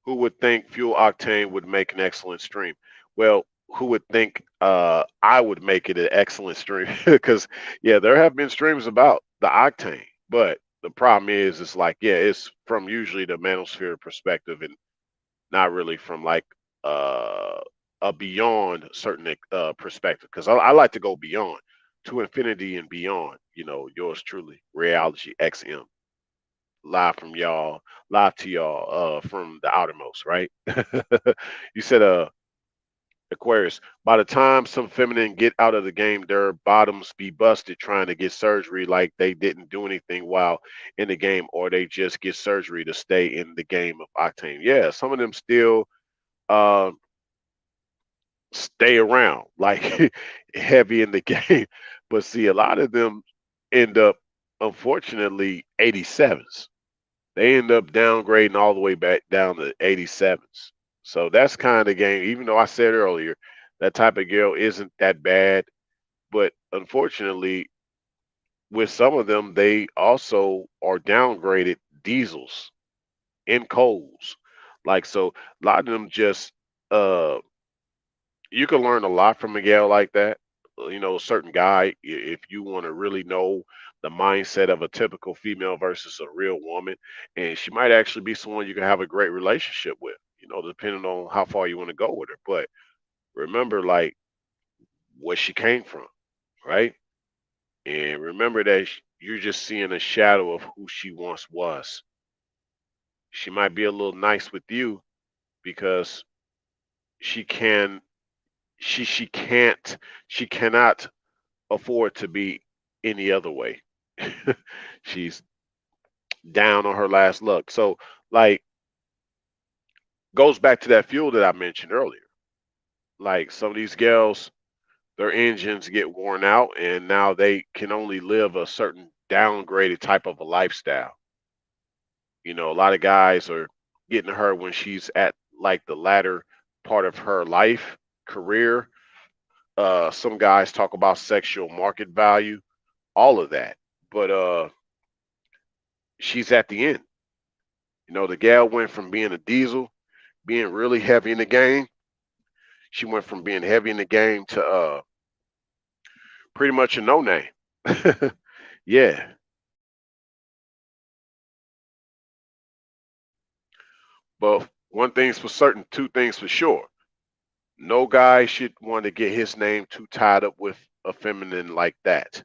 who would think Fuel Octane would make an excellent stream? Well, who would think I would make it an excellent stream? Because yeah, there have been streams about the Octane, but the problem is, it's like, yeah, it's from usually the manosphere perspective and not really from like uh, a beyond certain perspective. Because I like to go beyond to infinity and beyond. Yours truly, Rayology XM, live to y'all from the outermost, right? You said Aquarius. By the time some feminine get out of the game, their bottoms be busted trying to get surgery like they didn't do anything while in the game, or they just get surgery to stay in the game of Octane. Yeah, some of them still uh, stay around, like heavy in the game. But see, a lot of them end up, unfortunately, 87s. They end up downgrading all the way back down to 87s. So that's kind of the game. Even though I said earlier that type of girl isn't that bad, But unfortunately, with some of them, they also are downgraded diesels and coals. Like, so a lot of them just uh you can learn a lot from a gal like that. You know, a certain guy, if you want to really know the mindset of a typical female versus a real woman, and she might actually be someone you can have a great relationship with, you know, depending on how far you want to go with her. But remember, like, where she came from, right? And remember that you're just seeing a shadow of who she once was. She might be a little nice with you because she can, she can't, she cannot afford to be any other way. She's down on her last luck. So, like, goes back to that fuel that I mentioned earlier. Like, some of these gals, their engines get worn out, and now they can only live a certain downgraded type of a lifestyle. You know, a lot of guys are getting to her when she's at like the latter part of her life career. Some guys talk about sexual market value, all of that. But she's at the end. You know, the gal went from being a diesel, being really heavy in the game. She went from being heavy in the game to pretty much a no name. Yeah. But one thing's for certain, two things for sure. No guy should want to get his name too tied up with a feminine like that.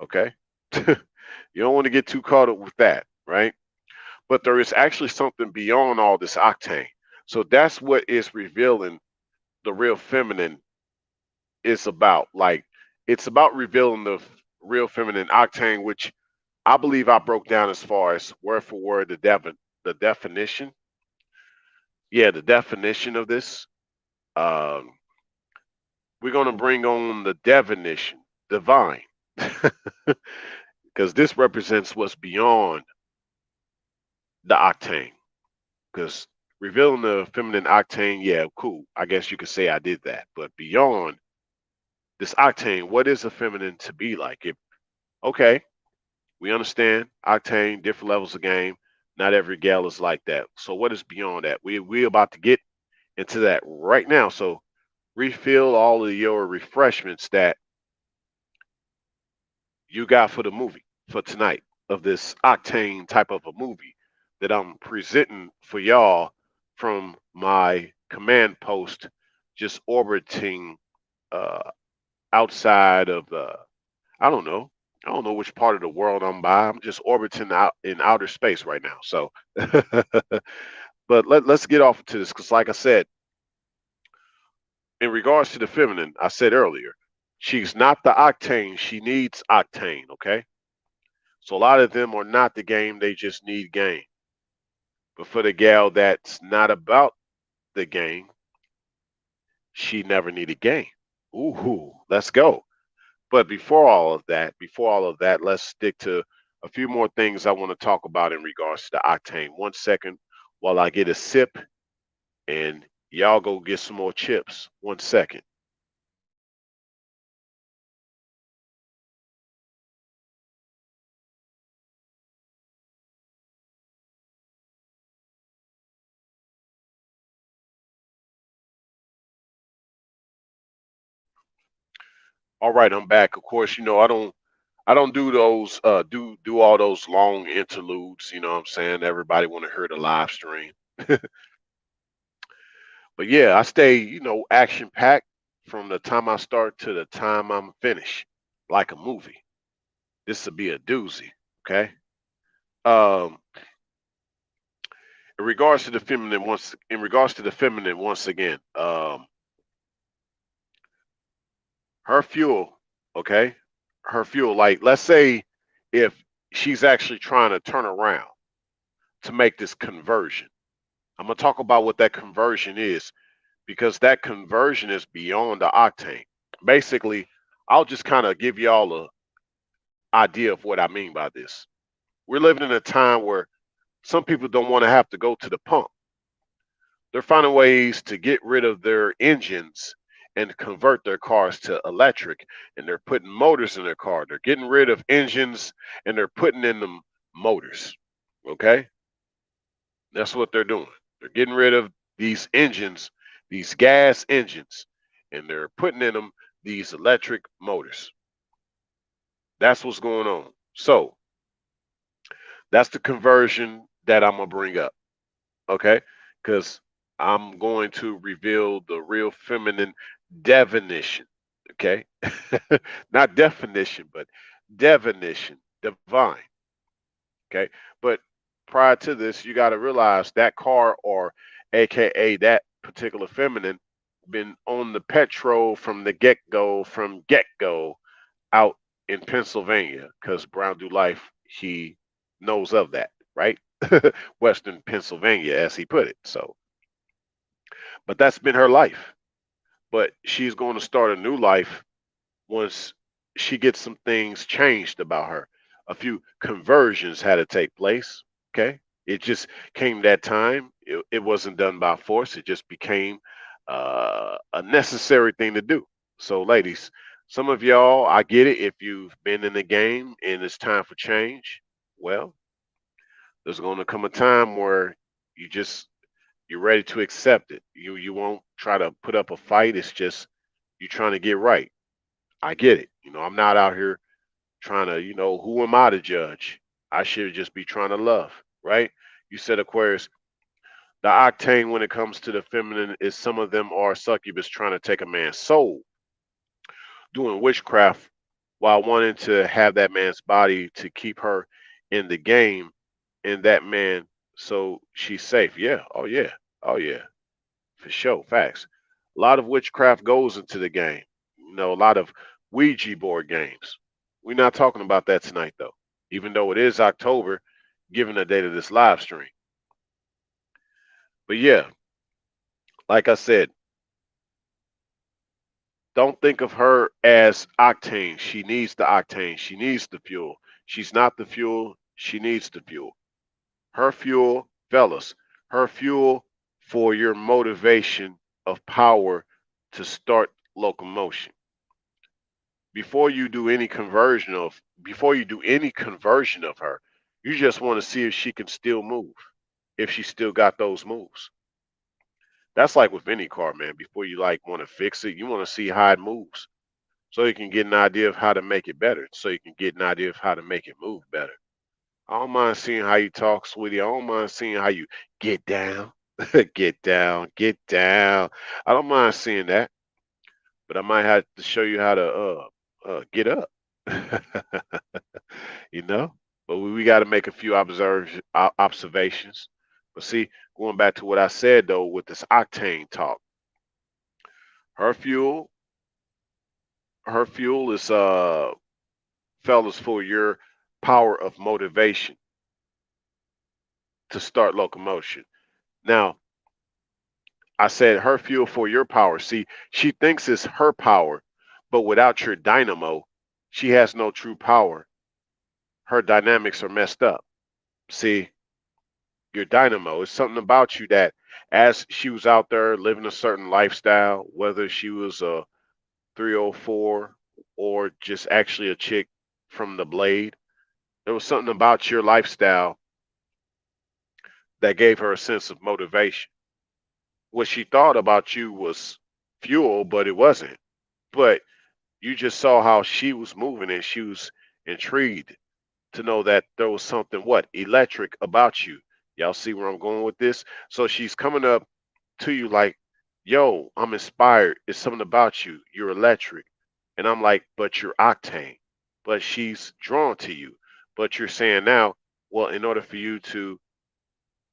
Okay. You don't want to get too caught up with that, right? But there is actually something beyond all this octane. So that's what is revealing the real feminine is about. Like, it's about revealing the real feminine octane, which I believe I broke down as far as word for word the definition. Yeah, the definition of this. Um, we're gonna bring on the definition, divine, because this represents what's beyond the octane. Because revealing the feminine octane, yeah, cool. I guess you could say I did that. But beyond this octane, what is a feminine to be like? If okay, we understand octane, different levels of game. Not every gal is like that. So what is beyond that? We about to get into that right now. So refill all of your refreshments that you got for the movie for tonight of this octane type of a movie that I'm presenting for y'all from my command post, just orbiting uh, outside of I don't know. I don't know which part of the world I'm by. I'm just orbiting out in outer space right now. So, but let's get off to this because, like I said, in regards to the feminine, I said earlier, she's not the octane. She needs octane. Okay. So a lot of them are not the game, they just need game. But for the gal that's not about the game, she never needed game. Ooh, let's go. But before all of that, let's stick to a few more things I want to talk about in regards to the octane. 1 second while I get a sip and y'all go get some more chips. 1 second. All right, I'm back. Of course, you know, I don't do those do all those long interludes, you know what I'm saying? Everybody want to hear the live stream. But yeah, I stay, you know, action packed from the time I start to the time I'm finished, like a movie. This will be a doozy, okay? Um, in regards to the feminine, once again, her fuel, okay, her fuel. Like, let's say if she's actually trying to turn around to make this conversion, I'm gonna talk about what that conversion is because that conversion is beyond the octane. Basically, I'll just kind of give y'all a idea of what I mean by this. We're living in a time where some people don't want to have to go to the pump. They're finding ways to get rid of their engines and convert their cars to electric, and they're putting motors in their car. They're getting rid of engines and they're putting in them motors. Okay? That's what they're doing. They're getting rid of these engines, these gas engines, and they're putting in them these electric motors. That's what's going on. So that's the conversion that I'm going to bring up. Okay? Because I'm going to reveal the real feminine definition. Okay? Not definition, but definition, divine. Okay? But prior to this, you got to realize that car, or AKA that particular feminine, been on the petrol from the get go out in Pennsylvania, because Brown Do Life, he knows of that, right? Western Pennsylvania, as he put it. So, but that's been her life. But she's going to start a new life once she gets some things changed about her. A few conversions had to take place. Okay. It just came that time. It wasn't done by force. It just became a necessary thing to do. So, ladies, some of y'all, I get it. If you've been in the game and it's time for change, well, there's going to come a time where you just you're ready to accept it. You won't try to put up a fight. It's just you trying to get right. I get it. I'm not out here trying to, who am I to judge? I should just be trying to love, right? You said, Aquarius, the octane when it comes to the feminine is some of them are succubus trying to take a man's soul, doing witchcraft while wanting to have that man's body to keep her in the game and that man so she's safe. Yeah. Oh, yeah. Oh, yeah. For sure. Facts. A lot of witchcraft goes into the game. A lot of Ouija board games. We're not talking about that tonight, though, even though it is October, given the date of this live stream. But yeah, like I said, don't think of her as octane. She needs the octane. She needs the fuel. She's not the fuel. She needs the fuel. Her fuel, fellas, her fuel for your motivation of power to start locomotion. Before you do any conversion of her, you just want to see if she can still move, if she still got those moves. That's like with any car, man. Before you want to fix it, you want to see how it moves, so you can get an idea of how to make it better, so you can get an idea of how to make it move better. I don't mind seeing how you talk, sweetie. I don't mind seeing how you get down, get down, get down. I don't mind seeing that, but I might have to show you how to get up. you know. But we got to make a few observations. But see, going back to what I said though, with this octane talk, her fuel, her fuel is fellas, for your power of motivation to start locomotion. Now, I said her fuel for your power. See, she thinks it's her power, but without your dynamo, she has no true power. Her dynamics are messed up. See, your dynamo is something about you that, as she was out there living a certain lifestyle, whether she was a 304 or just actually a chick from the blade, there was something about your lifestyle that gave her a sense of motivation. What she thought about you was fuel, but it wasn't. But you just saw how she was moving and she was intrigued to know that there was something what electric about you. Y'all see where I'm going with this? So she's coming up to you like, yo, I'm inspired. It's something about you. You're electric. And I'm like, but you're octane. But she's drawn to you. But you're saying now, well, in order for you to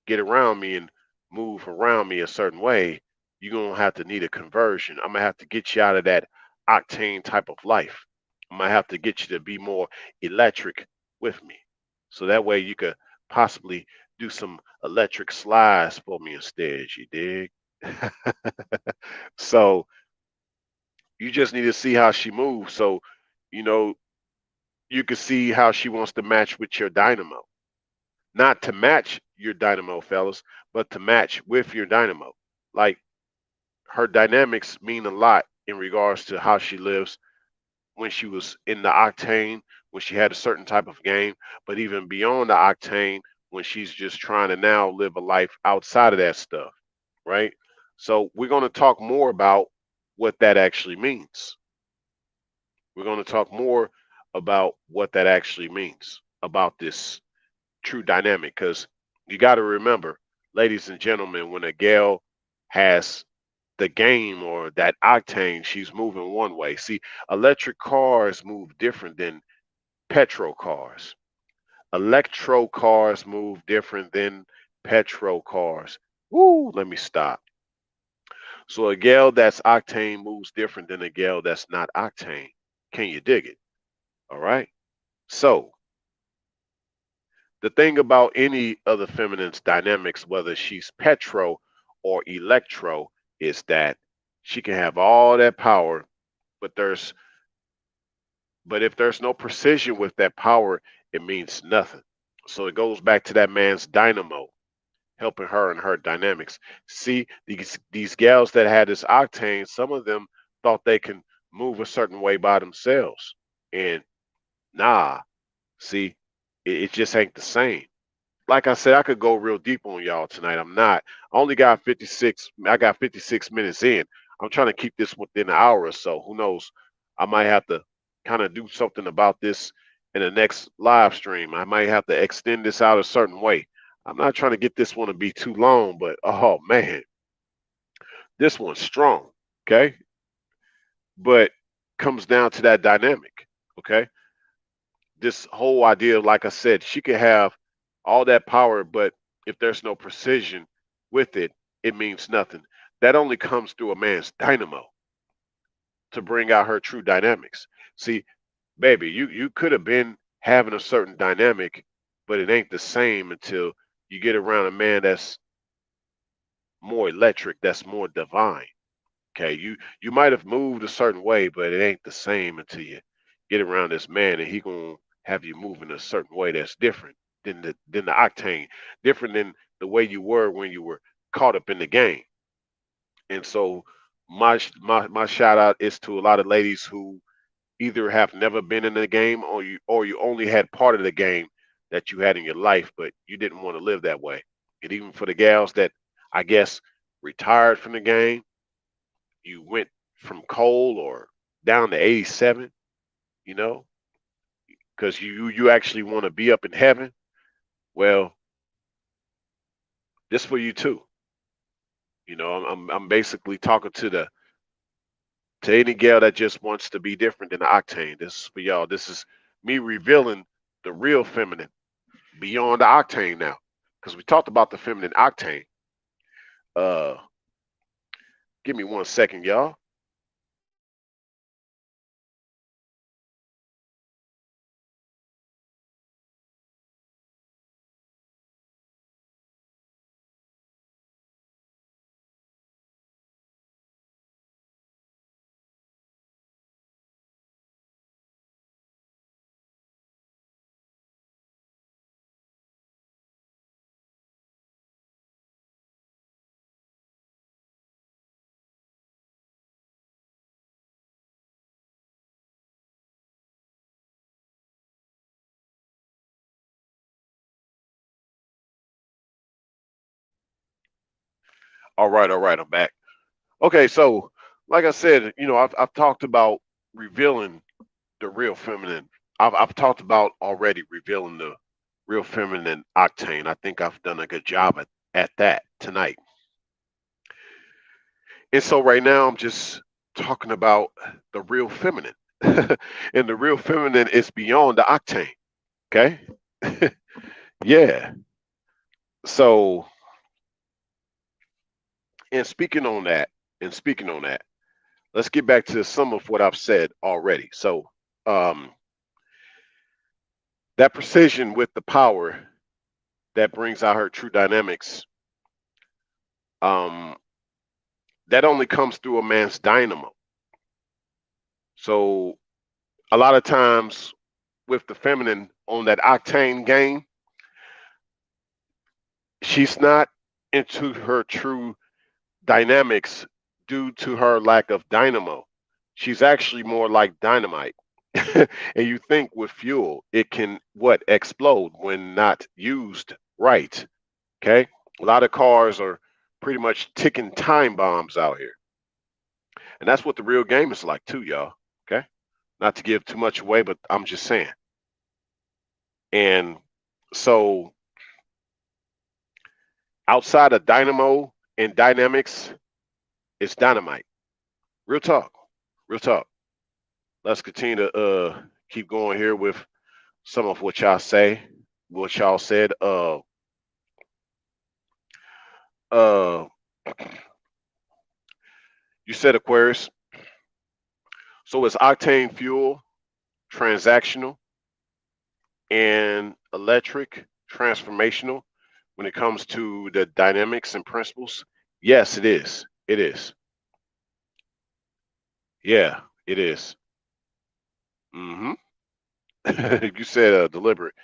get around me and move around me a certain way, you're going to have to need a conversion. I'm going to have to get you out of that octane type of life. I'm going to have to get you to be more electric with me. So that way you could possibly do some electric slides for me instead, you dig? So you just need to see how she moves. So, you know, you can see how she wants to match with your dynamo. Not to match your dynamo, fellas, but to match with your dynamo. Like her dynamics mean a lot in regards to how she lives when she was in the Octane, when she had a certain type of game, but even beyond the Octane, when she's just trying to now live a life outside of that stuff, right? So we're going to talk more about what that actually means. We're going to talk more about what that actually means about this true dynamic, because you got to remember, ladies and gentlemen, when a gal has the game or that octane, she's moving one way. See, electric cars move different than petrol cars. Electro cars move different than petrol cars. Woo, let me stop. So a gal that's octane moves different than a gal that's not octane. Can you dig it? All right. So the thing about any of the feminine's dynamics, whether she's petro or electro, is that she can have all that power, but if there's no precision with that power, it means nothing. So it goes back to that man's dynamo, helping her and her dynamics. See, these gals that had this octane, some of them thought they can move a certain way by themselves. And nah, see, it just ain't the same. Like I said, I could go real deep on y'all tonight. I'm not. I only got 56. I got 56 minutes in. I'm trying to keep this within an hour or so. Who knows? I might have to kind of do something about this in the next live stream. I might have to extend this out a certain way. I'm not trying to get this one to be too long, but oh man, this one's strong. Okay. But comes down to that dynamic. Okay. This whole idea, like I said, she could have all that power, but if there's no precision with it, it means nothing. That only comes through a man's dynamo to bring out her true dynamics. See, baby, you could have been having a certain dynamic, but it ain't the same until you get around a man that's more electric, that's more divine. Okay, you might have moved a certain way, but it ain't the same until you get around this man, and he gonna have you moving a certain way that's different than the octane, different than the way you were when you were caught up in the game. And so my shout out is to a lot of ladies who either have never been in the game, or you only had part of the game that you had in your life, but you didn't want to live that way. And even for the gals that I guess retired from the game, you went from coal or down to 87, you know, because you actually want to be up in heaven. Well, this for you too. You know, I'm basically talking to any gal that just wants to be different than the octane. This is for y'all. This is me revealing the real feminine beyond the octane now, because we talked about the feminine octane. Uh, give me 1 second, y'all. All right, I'm back. Okay, so like I said, you know, I've talked about revealing the real feminine. I've talked about already revealing the real feminine octane. I think I've done a good job at that tonight. And so right now I'm just talking about the real feminine. And the real feminine is beyond the octane. Okay. Yeah. So, and speaking on that, and speaking on that, let's get back to some of what I've said already. So, um, that precision with the power that brings out her true dynamics, um, that only comes through a man's dynamo. So a lot of times with the feminine on that octane game, she's not into her true dynamics due to her lack of dynamo. She's actually more like dynamite. And you think with fuel, it can what explode when not used right. Okay. A lot of cars are pretty much ticking time bombs out here. And that's what the real game is like too, y'all. Okay. Not to give too much away, but I'm just saying. And so outside of dynamo and dynamics, it's dynamite. Real talk. Real talk. Let's continue to keep going here with some of what y'all said. Uh you said Aquarius. So is octane fuel transactional and electric transformational when it comes to the dynamics and principles? Yes, it is. It is. Yeah, it is. Mm-hmm. You said deliberate.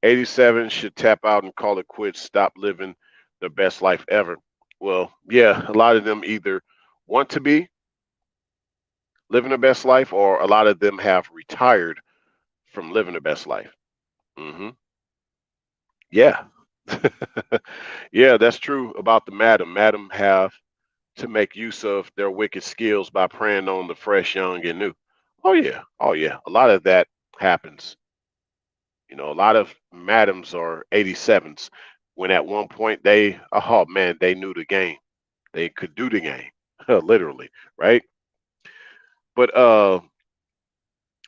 87 should tap out and call it quits, stop living the best life ever. Well, yeah, a lot of them either want to be living the best life or a lot of them have retired from living the best life. Hmm. Yeah. Yeah, that's true about the madam. Madam have to make use of their wicked skills by preying on the fresh, young, and new. Oh, yeah. Oh, yeah. A lot of that happens. You know, a lot of madams are 87s when at one point they, oh man, they knew the game. They could do the game, literally, right? But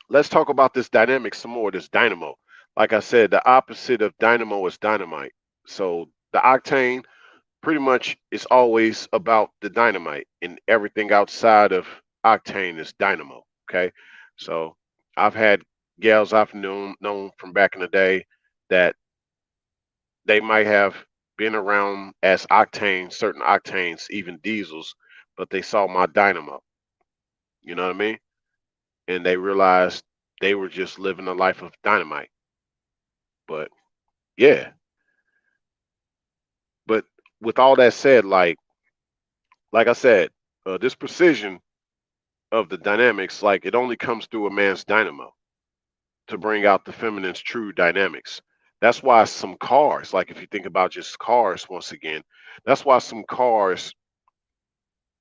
let's talk about this dynamic some more, this dynamo. Like I said, the opposite of dynamo is dynamite. So the octane pretty much is always about the dynamite, and everything outside of octane is dynamo. Okay. So I've had gals I've known from back in the day that they might have been around as octane, certain octanes, even diesels, but they saw my dynamo. You know what I mean? And they realized they were just living a life of dynamite. But yeah, but with all that said, like I said, this precision of the dynamics, like it only comes through a man's dynamo to bring out the feminine's true dynamics. That's why some cars, like if you think about just cars once again, that's why some cars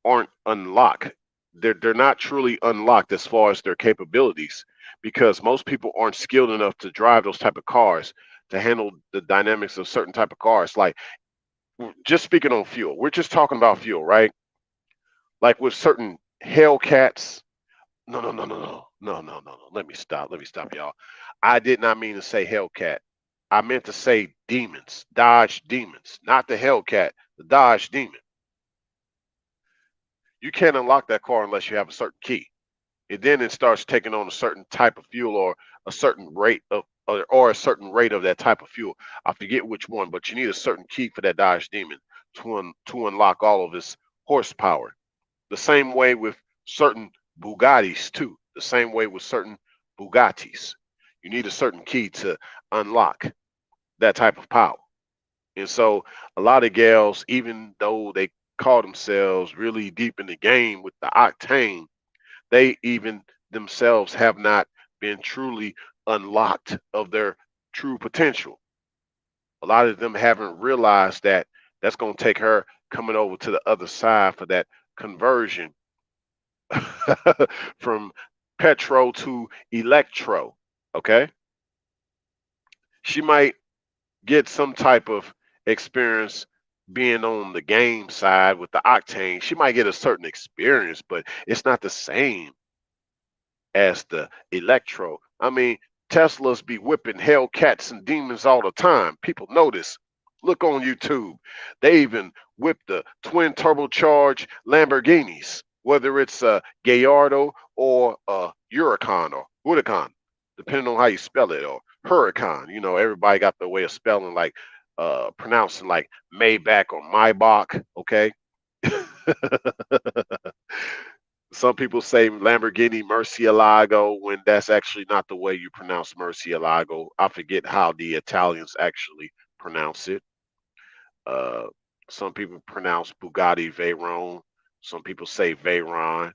aren't unlocked. They're not truly unlocked as far as their capabilities because most people aren't skilled enough to drive those type of cars to handle the dynamics of certain type of cars. Like just speaking on fuel, we're just talking about fuel, right? Like with certain Hellcats. No, no, no, no, no, no, no, no, no. Let me stop. Let me stop, y'all. I did not mean to say Hellcat. I meant to say demons, Dodge demons, not the Hellcat, the Dodge demon. You can't unlock that car unless you have a certain key. And then it starts taking on a certain type of fuel or a certain rate of or a certain rate of that type of fuel. I forget which one, but you need a certain key for that Dodge Demon to unlock all of its horsepower. The same way with certain Bugattis too. The same way with certain Bugattis. You need a certain key to unlock that type of power. And so a lot of gals, even though they call themselves really deep in the game with the octane, they even themselves have not been truly unlocked of their true potential. A lot of them haven't realized that that's going to take her coming over to the other side for that conversion from petro to electro. Okay. She might get some type of experience being on the game side with the octane. She might get a certain experience, but it's not the same as the electro. I mean, Teslas be whipping Hellcats and demons all the time. People notice. Look on YouTube. They even whip the twin turbocharged Lamborghinis, whether it's a Gallardo or a Huracan or Huracan, depending on how you spell it, or Huracan. You know, everybody got the way of spelling, like pronouncing like Maybach or Maybach. Okay. Some people say Lamborghini Murcielago when that's actually not the way you pronounce Murcielago. I forget how the Italians actually pronounce it. Uh, some people pronounce Bugatti Veyron. Some people say Veyron.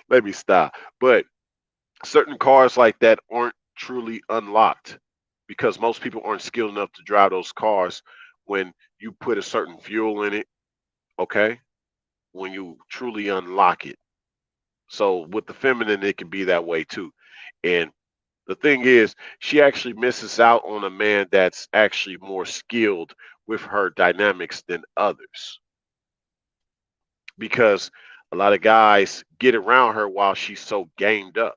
Let me stop. But certain cars like that aren't truly unlocked because most people aren't skilled enough to drive those cars when you put a certain fuel in it, okay? When you truly unlock it. So with the feminine, it can be that way too. And the thing is, she actually misses out on a man that's actually more skilled with her dynamics than others because a lot of guys get around her while she's so gamed up.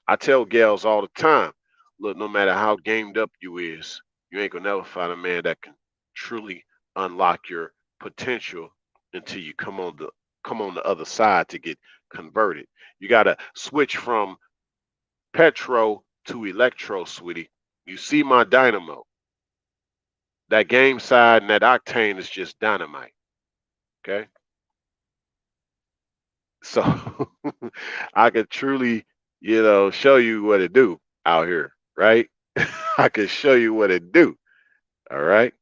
I tell gals all the time, look, no matter how gamed up you is, you ain't gonna never find a man that can truly unlock your potential until you come on the other side to get converted. You gotta switch from petro to electro, sweetie. You see my dynamo. That game side and that octane is just dynamite. Okay. So I could truly, show you what it do out here, right? I could show you what it do. All right.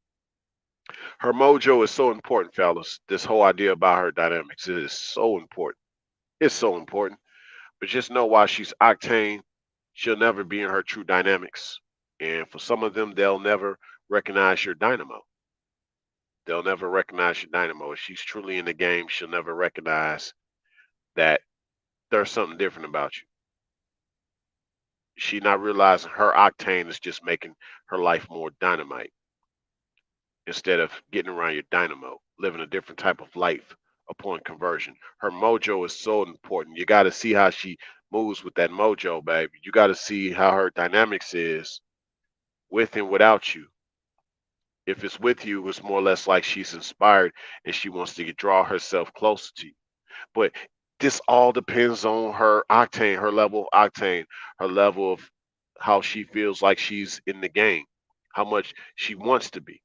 Her mojo is so important, fellas. This whole idea about her dynamics it is so important. It's so important. But just know while she's octane, she'll never be in her true dynamics. And for some of them, they'll never recognize your dynamo. They'll never recognize your dynamo. If she's truly in the game, she'll never recognize that there's something different about you. She not realizing her octane is just making her life more dynamite instead of getting around your dynamo, living a different type of life upon conversion. Her mojo is so important. You got to see how she moves with that mojo, baby. You got to see how her dynamics is with and without you. If it's with you, it's more or less like she's inspired and she wants to draw herself closer to you. But this all depends on her octane, her level of octane, her level of how she feels like she's in the game, how much she wants to be.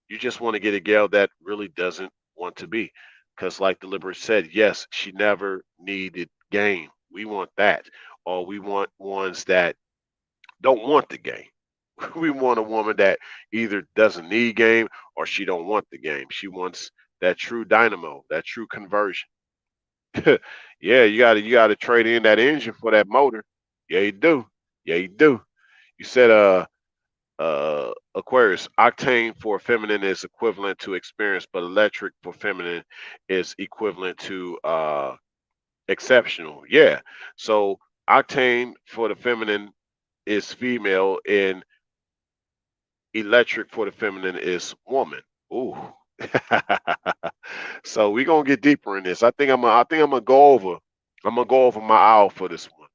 You just want to get a gal that really doesn't want to be. Because, like the Liberator said, yes, she never needed game. We want that. Or we want ones that don't want the game. We want a woman that either doesn't need game or she don't want the game. She wants that true dynamo, that true conversion. Yeah, you gotta trade in that engine for that motor. Yeah, you do. Yeah, you do. You said Aquarius, octane for feminine is equivalent to experience, but electric for feminine is equivalent to exceptional. Yeah. So octane for the feminine is female and electric for the feminine is woman. Ooh. So we're gonna get deeper in this. I think I'm gonna go over. I'm gonna go over my owl for this one.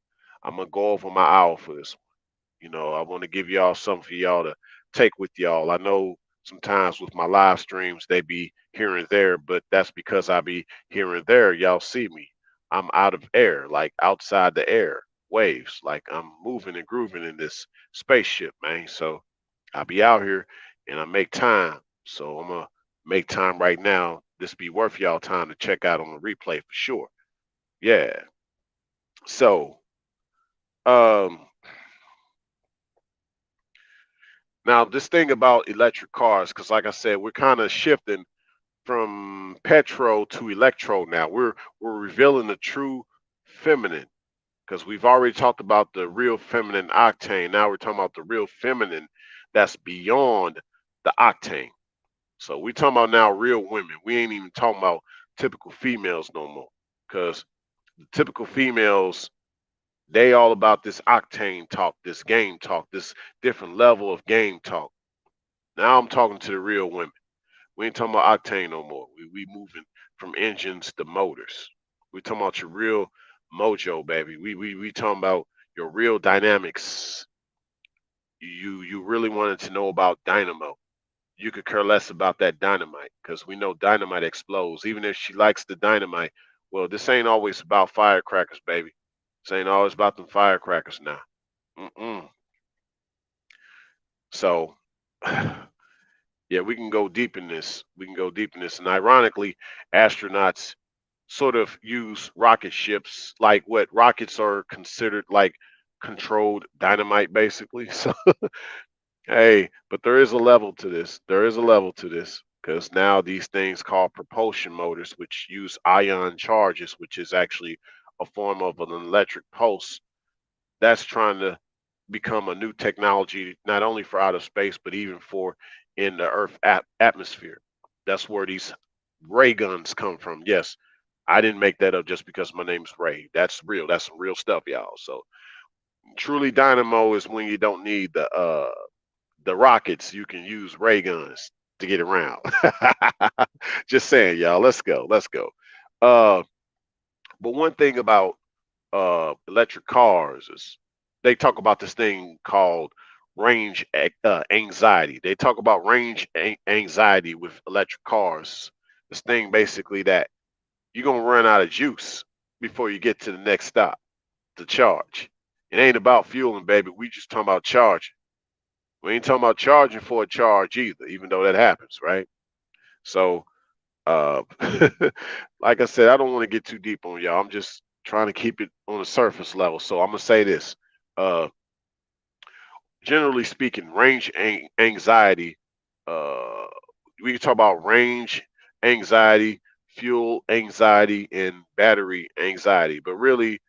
I'm gonna go over my owl for this one. I want to give y'all something for y'all to take with y'all. I know sometimes with my live streams they be here and there, but that's because I be here and there. Y'all see me. I'm out of air, like outside the air, waves, like I'm moving and grooving in this spaceship, man. So I be out here and I make time. So I'm gonna make time right now. This be worth y'all time to check out on the replay for sure. Yeah. So um now, this thing about electric cars, because like I said, we're kind of shifting from petrol to electro now. We're revealing the true feminine because we've already talked about the real feminine octane. Now we're talking about the real feminine that's beyond the octane. So we're talking about now real women. We ain't even talking about typical females no more because the typical females they all about this octane talk, this game talk, this different level of game talk. Now I'm talking to the real women. We ain't talking about octane no more. We moving from engines to motors. We talking about your real mojo, baby. We talking about your real dynamics. You really wanted to know about dynamo. You could care less about that dynamite because we know dynamite explodes. Even if she likes the dynamite, well, this ain't always about firecrackers, baby. This ain't always about them firecrackers now. Mm-mm. So yeah, we can go deep in this. We can go deep in this. And ironically, astronauts sort of use rocket ships like what rockets are considered like controlled dynamite, basically. So, hey, but there is a level to this. There is a level to this. because now these things called propulsion motors, which use ion charges, which is actually a form of an electric pulse, that's trying to become a new technology, not only for outer space, but even for in the Earth atmosphere. That's where these ray guns come from. Yes, I didn't make that up just because my name's Ray. That's real. That's some real stuff, y'all. So truly dynamo is when you don't need the rockets. You can use ray guns to get around. Just saying, y'all. Let's go. Let's go. Uh, but one thing about electric cars is they talk about this thing called anxiety. They talk about anxiety with electric cars. This thing basically that you're gonna run out of juice before you get to the next stop to charge. It ain't about fueling, baby. We just talking about charging. We ain't talking about charging for a charge either, even though that happens, right? So, uh, like I said, I don't want to get too deep on y'all. I'm just trying to keep it on the surface level. So I'm gonna say this. Uh, Generally speaking, anxiety. Uh, we can talk about range anxiety, fuel anxiety, and battery anxiety. But really,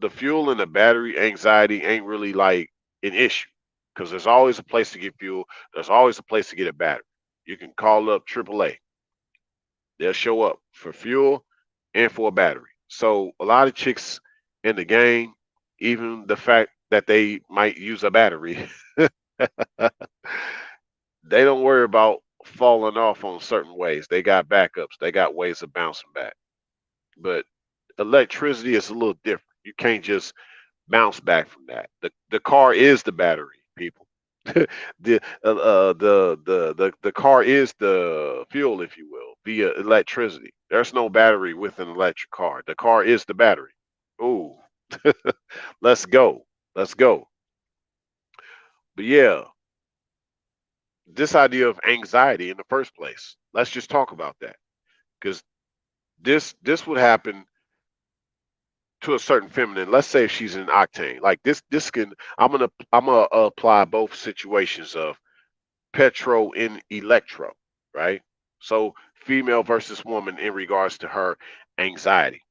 the fuel and the battery anxiety ain't really like an issue because there's always a place to get fuel. There's always a place to get a battery. You can call up AAA. They'll show up for fuel and for a battery. So a lot of chicks in the game, even the fact that they might use a battery, they don't worry about falling off on certain ways. They got backups. They got ways of bouncing back. But electricity is a little different. You can't just bounce back from that. The car is the battery, people. The car is the fuel, if you will, via electricity. There's no battery with an electric car. The car is the battery. Ooh, let's go, let's go. But yeah, this idea of anxiety in the first place. Let's just talk about that because this would happen to a certain feminine. Let's say if she's in Octane, like this can I'm gonna apply both situations of petro and electro, right? So female versus woman in regards to her anxiety.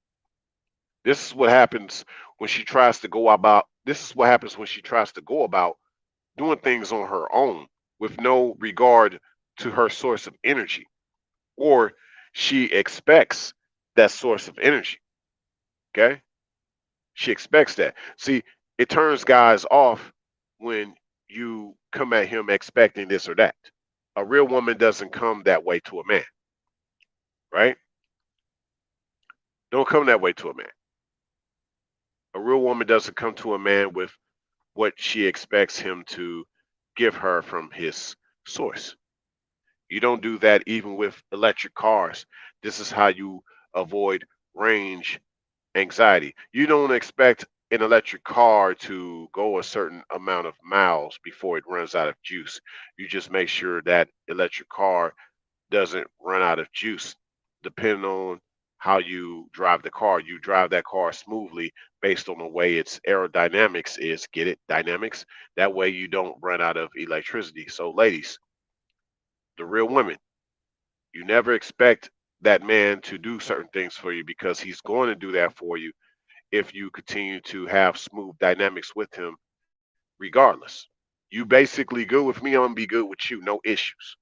This is what happens when she tries to go about. This is what happens when she tries to go about doing things on her own with no regard to her source of energy, or she expects that source of energy. Okay, she expects that. See, it turns guys off when you come at him expecting this or that. A real woman doesn't come that way to a man, right? Don't come that way to a man. A real woman doesn't come to a man with what she expects him to give her from his source. You don't do that even with electric cars. This is how you avoid range anxiety. You don't expect an electric car to go a certain amount of miles before it runs out of juice. You just make sure that electric car doesn't run out of juice. Depending on how you drive the car, you drive that car smoothly based on the way its aerodynamics is. Get it? Dynamics. That way you don't run out of electricity. So, ladies, the real women, you never expect that man to do certain things for you because he's going to do that for you if you continue to have smooth dynamics with him, regardless. You basically good with me, I'm gonna be good with you, no issues.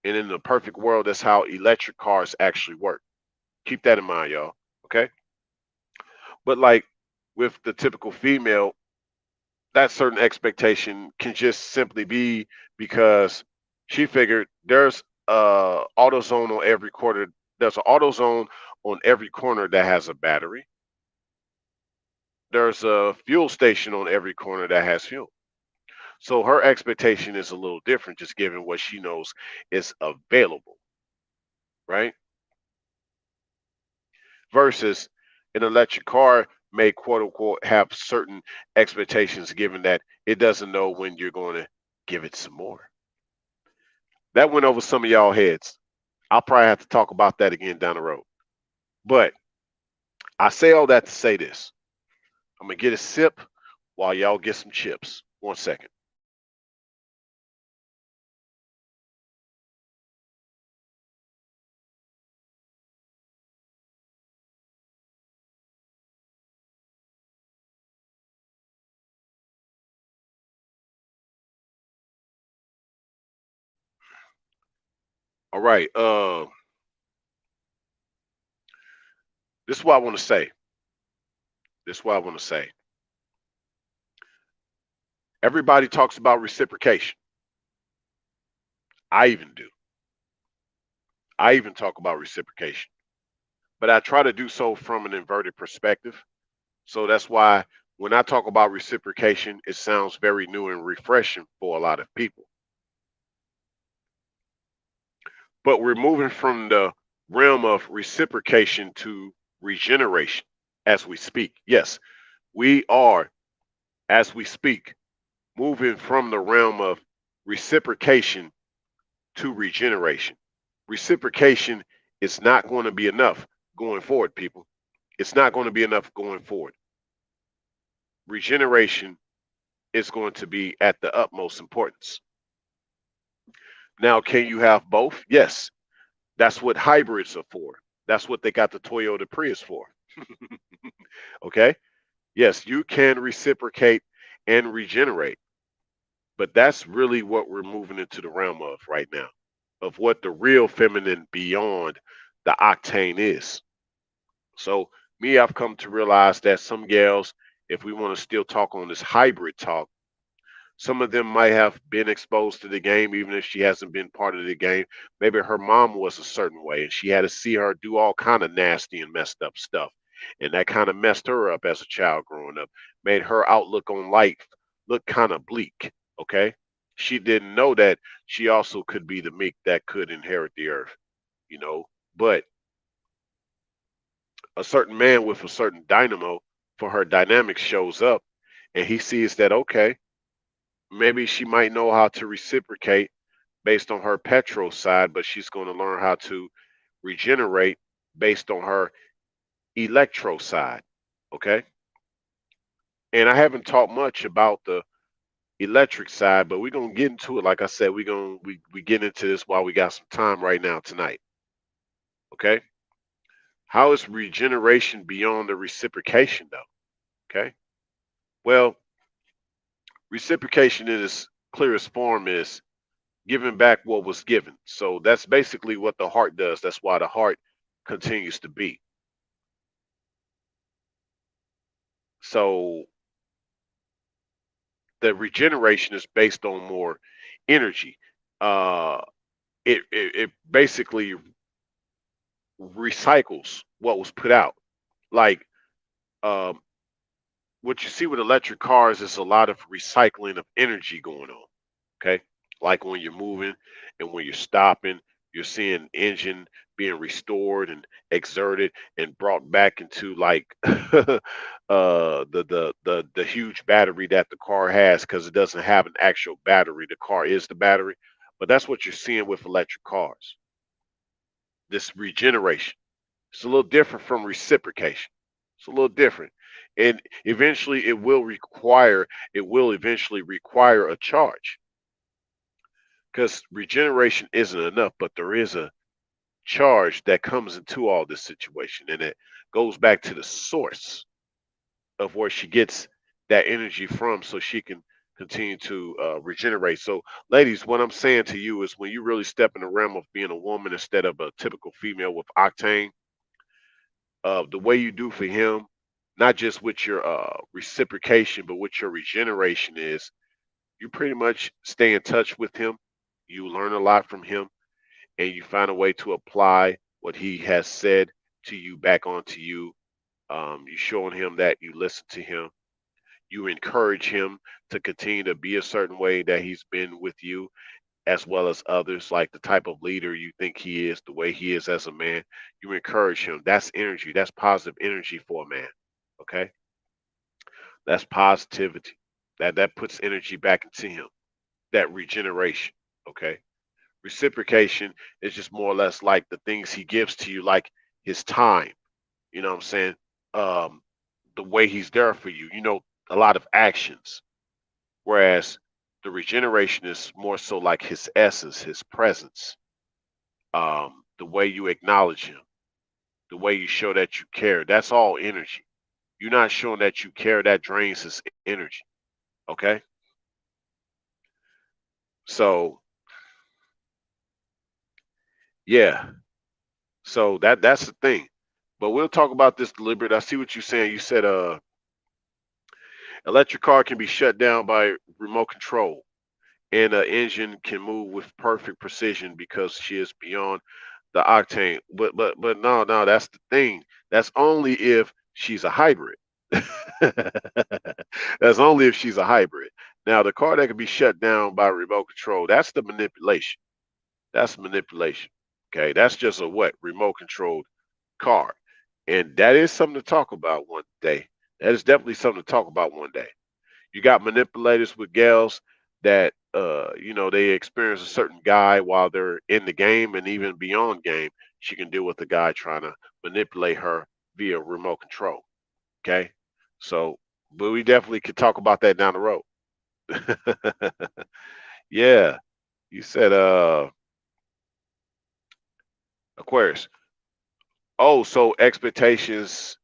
And in the perfect world, that's how electric cars actually work. Keep that in mind, y'all. Okay. But like with the typical female, that certain expectation can just simply be because she figured there's a AutoZone on every corner. There's an AutoZone on every corner that has a battery. There's a fuel station on every corner that has fuel. So her expectation is a little different, just given what she knows is available, right? Versus an electric car may quote unquote have certain expectations given that it doesn't know when you're going to give it some more. That went over some of y'all heads. I'll probably have to talk about that again down the road. But I say all that to say this. I'm going to get a sip while y'all get some chips. 1 second. All right. This is what I want to say. This is what I want to say. Everybody talks about reciprocation. I even do. I even talk about reciprocation, but I try to do so from an inverted perspective. So that's why when I talk about reciprocation, it sounds very new and refreshing for a lot of people. But we're moving from the realm of reciprocation to regeneration as we speak. Yes, we are, as we speak, moving from the realm of reciprocation to regeneration. Reciprocation is not going to be enough going forward, people. It's not going to be enough going forward. Regeneration is going to be at the utmost importance. Now, can you have both? Yes. That's what hybrids are for. That's what they got the Toyota Prius for. Okay? Yes, you can reciprocate and regenerate, but that's really what we're moving into the realm of right now, of what the real feminine beyond the octane is. So, me, I've come to realize that some gals, if we want to still talk on this hybrid talk, some of them might have been exposed to the game, even if she hasn't been part of the game. Maybe her mom was a certain way, and she had to see her do all kind of nasty and messed up stuff, and that kind of messed her up as a child growing up. Made her outlook on life look kind of bleak. Okay, she didn't know that she also could be the meek that could inherit the earth. You know, but a certain man with a certain dynamo for her dynamics shows up, and he sees that okay, maybe she might know how to reciprocate based on her petrol side, but she's going to learn how to regenerate based on her electro side. Okay. And I haven't talked much about the electric side, but we're gonna get into it. Like I said, we get into this while we got some time right now tonight. Okay. How is regeneration beyond the reciprocation though? Okay. Well, reciprocation in its clearest form is giving back what was given. So that's basically what the heart does. That's why the heart continues to beat. So the regeneration is based on more energy. Uh, it basically recycles what was put out. Like um, what you see with electric cars is a lot of recycling of energy going on. Okay. Like when you're moving and when you're stopping, you're seeing engine being restored and exerted and brought back into like the huge battery that the car has because it doesn't have an actual battery. The car is the battery. But that's what you're seeing with electric cars. This regeneration. It's a little different from reciprocation. It's a little different. And eventually it will eventually require a charge because regeneration isn't enough, but there is a charge that comes into all this situation, and it goes back to the source of where she gets that energy from, so she can continue to regenerate. So, ladies, what I'm saying to you is, when you really step in the realm of being a woman instead of a typical female with octane, the way you do for him, not just with your reciprocation, but with your regeneration, is you pretty much stay in touch with him. You learn a lot from him, and you find a way to apply what he has said to you back onto you. You showing him that you listen to him. You encourage him to continue to be a certain way that he's been with you, as well as others, like the type of leader you think he is, the way he is as a man. You encourage him. That's energy. That's positive energy for a man. Okay. That's positivity. That puts energy back into him. That regeneration. Okay. Reciprocation is just more or less like the things he gives to you, like his time. You know what I'm saying? Um, the way he's there for you. A lot of actions. Whereas the regeneration is more so like his essence, his presence, the way you acknowledge him, the way you show that you care. That's all energy. You're not showing that you care, that drains his energy. Okay. So Yeah. So that's the thing. But we'll talk about this deliberate. I see what you're saying. You said electric car can be shut down by remote control, and an engine can move with perfect precision because she is beyond the octane. But no, that's the thing. That's only if she's a hybrid. That's only if she's a hybrid. Now the car that can be shut down by remote control, that's the manipulation. That's manipulation. Okay, that's just a what? Remote controlled car. And that is something to talk about one day. That is definitely something to talk about one day. You got manipulators with gals that they experience a certain guy while they're in the game, and even beyond game, she can deal with the guy trying to manipulate her via remote control. Okay. So, but we definitely could talk about that down the road. Yeah. You said Aquarius. Oh, so expectations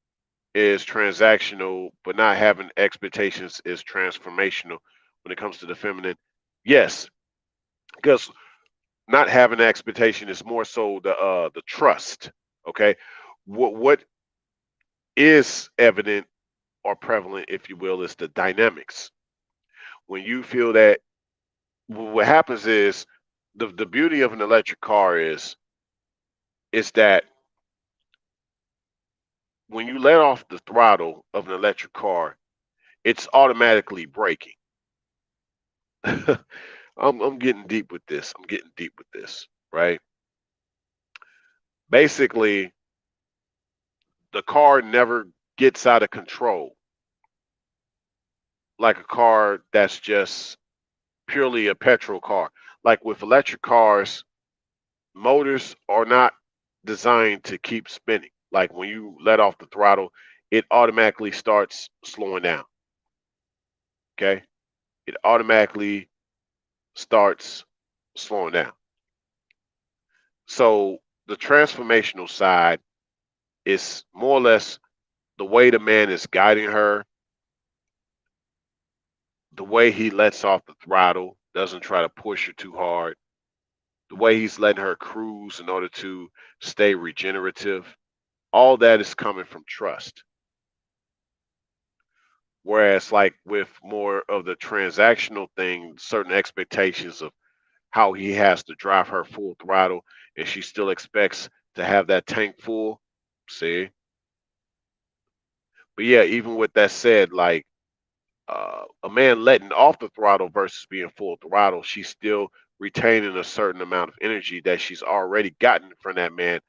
is transactional, but not having expectations is transformational when it comes to the feminine. Yes, because not having an expectation is more so the trust. Okay, what is evident or prevalent, if you will, is the dynamics. When you feel that, what happens is the beauty of an electric car is that when you let off the throttle of an electric car, it's automatically braking. I'm getting deep with this. I'm getting deep with this, right? Basically, the car never gets out of control like a car that's just purely a petrol car. Like with electric cars, motors are not designed to keep spinning. Like when you let off the throttle, it automatically starts slowing down. Okay? It automatically starts slowing down. So the transformational side is more or less the way the man is guiding her, the way he lets off the throttle, doesn't try to push her too hard, the way he's letting her cruise in order to stay regenerative. All that is coming from trust. Whereas, like with more of the transactional thing, certain expectations of how he has to drive her full throttle, and she still expects to have that tank full. See, but yeah, even with that said, like a man letting off the throttle versus being full throttle, she's still retaining a certain amount of energy that she's already gotten from that man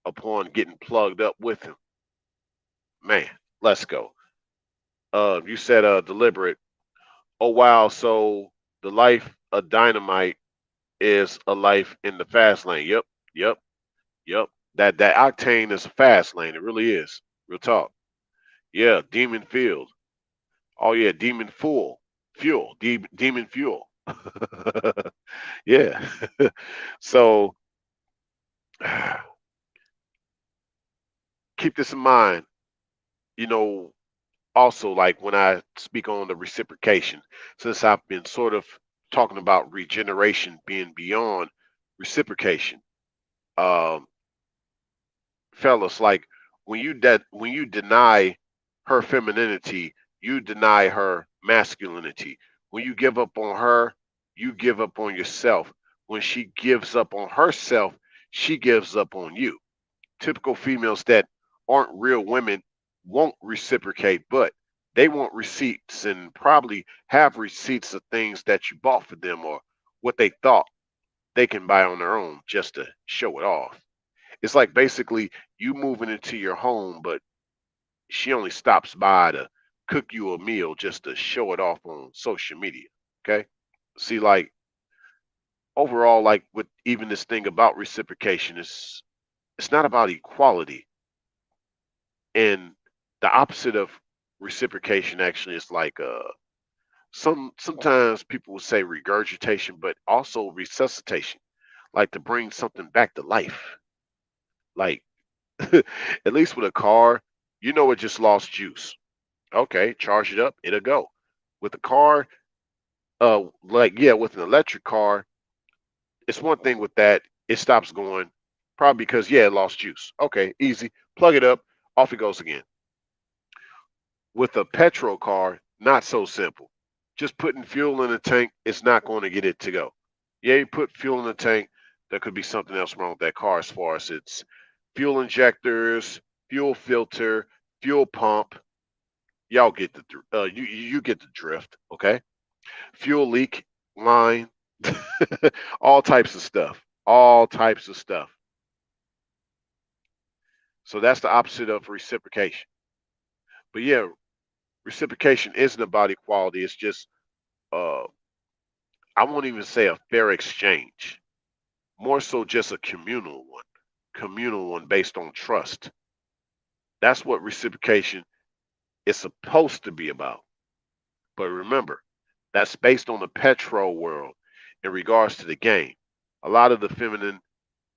upon getting plugged up with him. Man, let's go. You said deliberate. Oh wow, so the life of dynamite is a life in the fast lane. Yep, yep, yep. That octane is a fast lane. It really is. Real talk. Yeah, demon field. Oh yeah, demon fuel. Fuel. Demon fuel. Yeah. So keep this in mind. You know, also like when I speak on the reciprocation, since I've been sort of talking about regeneration being beyond reciprocation, um, fellas, like when you deny her femininity, you deny her masculinity. When you give up on her, you give up on yourself. When she gives up on herself, she gives up on you. Typical females that aren't real women won't reciprocate, but they want receipts and probably have receipts of things that you bought for them or what they thought they can buy on their own just to show it off. It's like basically you moving into your home, but she only stops by to cook you a meal just to show it off on social media. Okay. See, like overall, like with even this thing about reciprocation, it's not about equality. And the opposite of reciprocation actually is like sometimes people will say regurgitation, but also resuscitation, like to bring something back to life. Like at least with a car, you know it just lost juice. Okay, charge it up, it'll go. With a car, like yeah, with an electric car, it's one thing with that, it stops going. Probably because, yeah, it lost juice. Okay, easy. Plug it up, off it goes again. With a petrol car, not so simple. Just putting fuel in the tank is not going to get it to go. Yeah, you put fuel in the tank, there could be something else wrong with that car as far as its fuel injectors, fuel filter, fuel pump. Y'all get the you get the drift, okay? Fuel leak line, all types of stuff, all types of stuff. So that's the opposite of reciprocation. But yeah, reciprocation isn't about equality. It's just uh, I won't even say a fair exchange. More so, just a communal one based on trust. That's what reciprocation is supposed to be about. But remember, that's based on the petrol world in regards to the game. A lot of the feminine,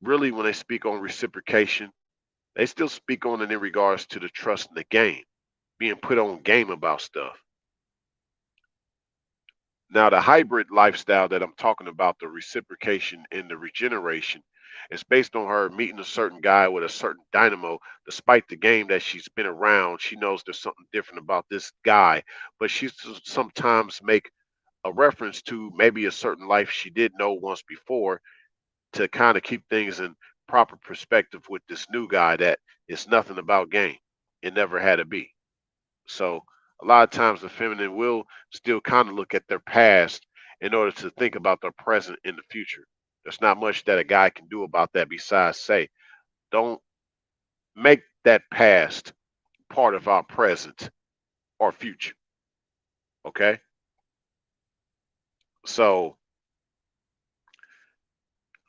really, when they speak on reciprocation, they still speak on it in regards to the trust in the game, being put on game about stuff. Now, the hybrid lifestyle that I'm talking about, the reciprocation and the regeneration, is based on her meeting a certain guy with a certain dynamo. Despite the game that she's been around, she knows there's something different about this guy, but she sometimes make a reference to maybe a certain life she did know once before to kind of keep things in proper perspective with this new guy that is nothing about game. It never had to be. So a lot of times the feminine will still kind of look at their past in order to think about their present in the future. There's not much that a guy can do about that besides say, don't make that past part of our present or future. Okay? So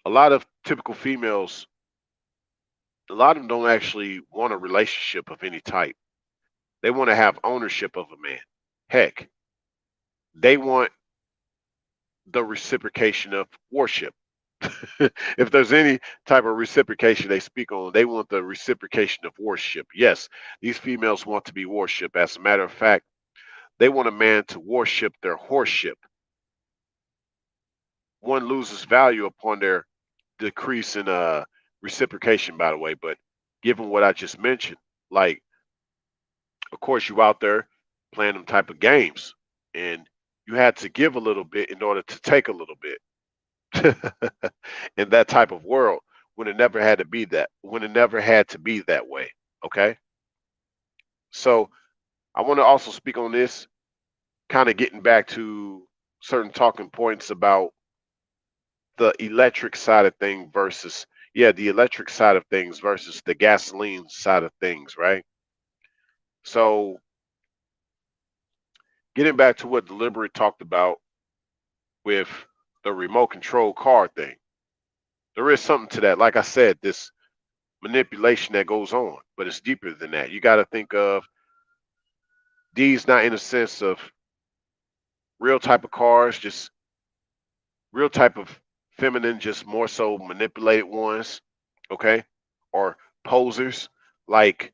a lot of typical females, a lot of them don't actually want a relationship of any type. They want to have ownership of a man. Heck, they want the reciprocation of worship. If there's any type of reciprocation they speak on, they want the reciprocation of worship. Yes, these females want to be worshipped. As a matter of fact, they want a man to worship their horship. One loses value upon their decrease in reciprocation, by the way. But given what I just mentioned, like, of course, you out there playing them type of games, and you had to give a little bit in order to take a little bit. In that type of world when it never had to be that when it never had to be that way. Okay, so I want to also speak on this, kind of getting back to certain talking points about the electric side of things versus, yeah, the electric side of things versus the gasoline side of things, right? So getting back to what Deliberate talked about with the remote control car thing, there is something to that. Like I said, this manipulation that goes on, but it's deeper than that. You got to think of these not in a sense of real type of cars, just real type of feminine, just more so manipulated ones, okay, or posers. Like,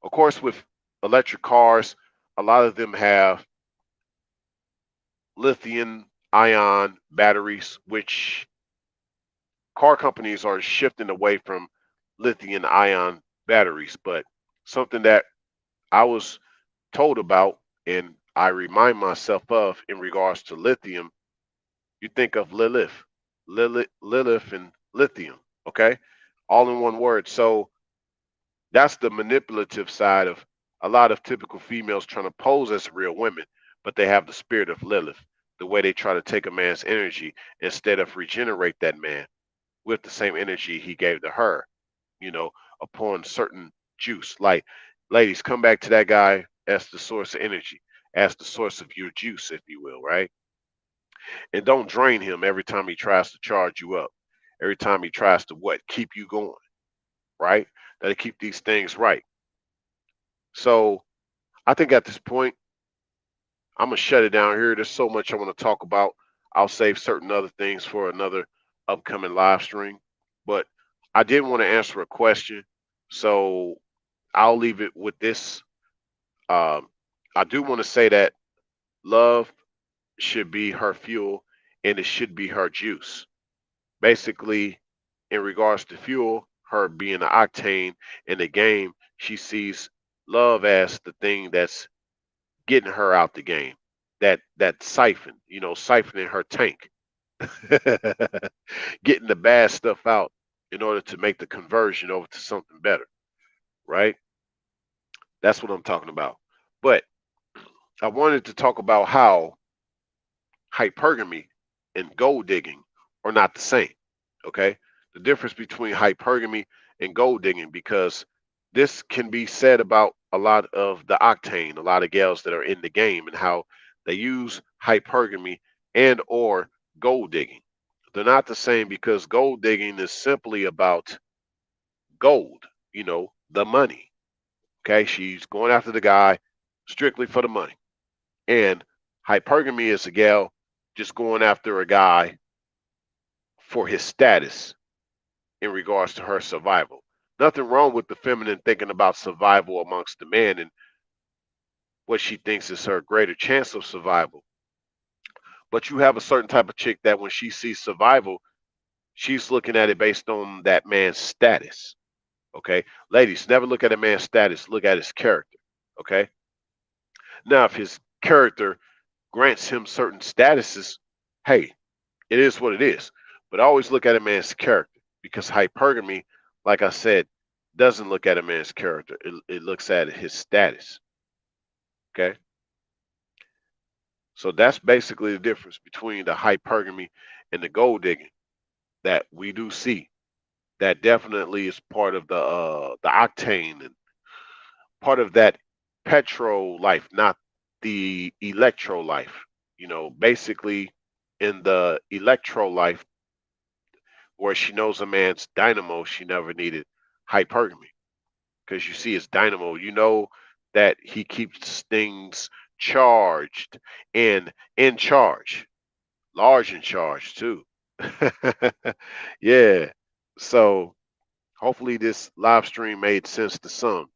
of course, with electric cars, a lot of them have lithium ion batteries, which car companies are shifting away from lithium ion batteries. But something that I was told about and I remind myself of in regards to lithium, you think of Lilith and lithium, okay? All in one word. So that's the manipulative side of a lot of typical females trying to pose as real women, but they have the spirit of Lilith, the way they try to take a man's energy instead of regenerate that man with the same energy he gave to her, you know, upon certain juice. Like, ladies, come back to that guy as the source of energy, as the source of your juice, if you will, right? And don't drain him every time he tries to charge you up, every time he tries to what? Keep you going, right? That'll keep these things right. So I think at this point, I'm gonna shut it down here. There's so much I want to talk about. I'll save certain other things for another upcoming live stream. But I did want to answer a question. So I'll leave it with this. Um, I do want to say that love should be her fuel and it should be her juice. Basically, in regards to fuel, her being an Octane in the game, she sees love as the thing that's getting her out the game. That siphon, siphoning her tank, getting the bad stuff out in order to make the conversion over to something better, right? That's what I'm talking about. But I wanted to talk about how hypergamy and gold digging are not the same. Okay, the difference between hypergamy and gold digging, because this can be said about a lot of the Octane, a lot of gals that are in the game, and how they use hypergamy and or gold digging. They're not the same, because gold digging is simply about gold, the money. Okay, she's going after the guy strictly for the money. And hypergamy is a gal just going after a guy for his status in regards to her survival. Nothing wrong with the feminine thinking about survival amongst the men and what she thinks is her greater chance of survival. But you have a certain type of chick that when she sees survival, she's looking at it based on that man's status. Okay. Ladies, never look at a man's status, look at his character. Okay. Now, if his character grants him certain statuses, hey, it is what it is. But always look at a man's character, because hypergamy, like I said, doesn't look at a man's character. It looks at his status. Okay. So that's basically the difference between the hypergamy and the gold digging that we do see. That definitely is part of the octane and part of that petro life, not the electro life. Basically in the electro life, where she knows a man's dynamo, she never needed hypergamy, because you see his dynamo, that he keeps things charged and in charge, large in charge too. Yeah. So hopefully this live stream made sense to some.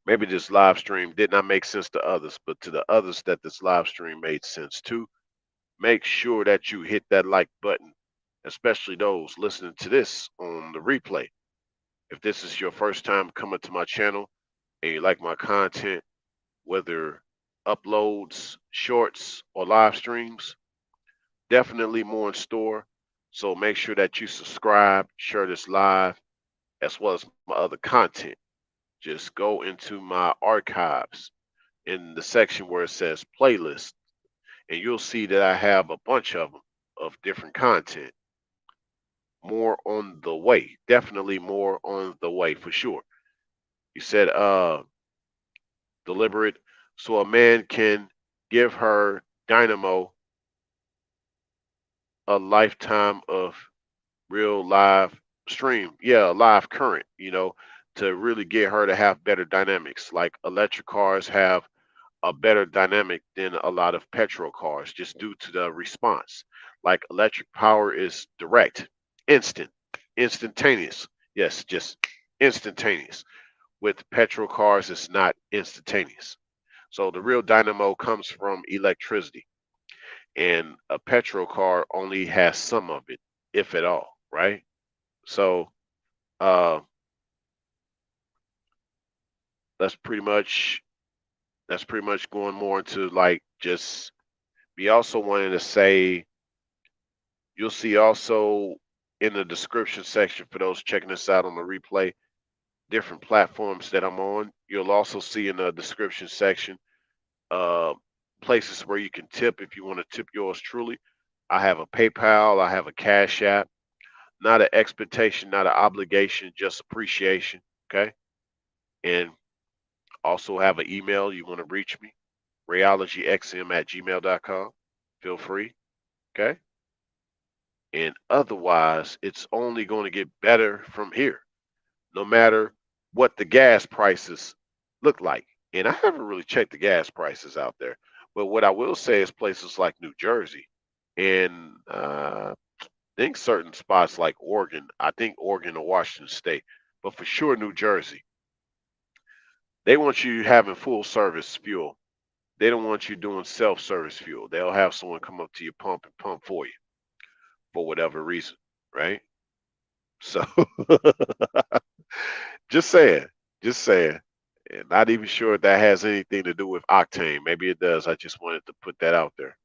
Maybe this live stream did not make sense to others, but to the others that this live stream made sense to, make sure that you hit that like button, especially those listening to this on the replay. If this is your first time coming to my channel and you like my content, whether uploads, shorts, or live streams, definitely more in store. So make sure that you subscribe, share this live, as well as my other content. Just go into my archives in the section where it says playlist, and you'll see that I have a bunch of them of different content. More on the way. Definitely more on the way for sure. You said deliberate, so a man can give her dynamo a lifetime of real live stream. Yeah, live current, to really get her to have better dynamics. Like electric cars have a better dynamic than a lot of petrol cars, just due to the response. Like electric power is direct, instant, instantaneous. Yes, just instantaneous. With petrol cars, it's not instantaneous. So the real dynamo comes from electricity, and a petrol car only has some of it, if at all, right? So uh, that's pretty much going more into like just be also wanting to say, you'll see also in the description section for those checking this out on the replay, different platforms that I'm on. You'll also see in the description section uh, places where you can tip if you want to tip yours truly. I have a PayPal, I have a Cash App, not an expectation, not an obligation, just appreciation. Okay. And also have an email you want to reach me, rayologyxm@gmail.com. Feel free. Okay. And otherwise, it's only going to get better from here, no matter what the gas prices look like. And I haven't really checked the gas prices out there. But what I will say is places like New Jersey and I think certain spots like Oregon, I think Oregon or Washington State, but for sure New Jersey, they want you having full service fuel. They don't want you doing self service fuel. They'll have someone come up to your pump and pump for you for whatever reason, right? So just saying, just saying. And not even sure if that has anything to do with Octane. Maybe it does. I just wanted to put that out there.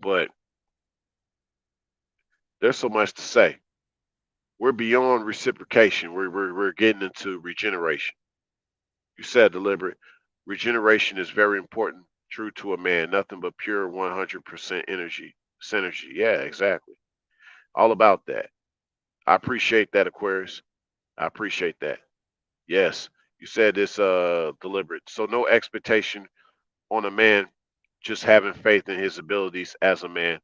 But there's so much to say. We're beyond reciprocation. We're getting into regeneration. You said deliberate. Regeneration is very important, true to a man. Nothing but pure 100% energy. Synergy. Yeah, exactly. All about that. I appreciate that, Aquarius. I appreciate that. Yes. You said it's deliberate. So no expectation on a man just having faith in his abilities as a man.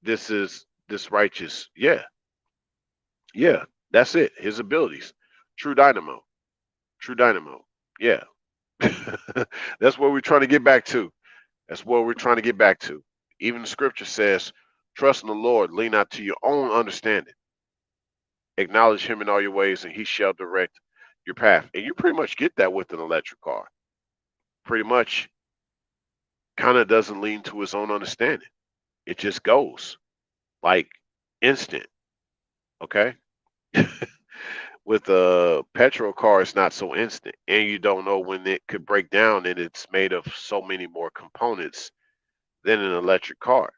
This is this righteous. Yeah. Yeah. That's it. His abilities. True dynamo. True dynamo. Yeah. That's what we're trying to get back to. That's what we're trying to get back to. Even the scripture says, trust in the Lord, lean not to your own understanding. Acknowledge him in all your ways, and he shall direct your path. And you pretty much get that with an electric car. Pretty much kind of doesn't lean to his own understanding. It just goes like instant. Okay. With a petrol car, it's not so instant, and you don't know when it could break down, and it's made of so many more components than an electric car.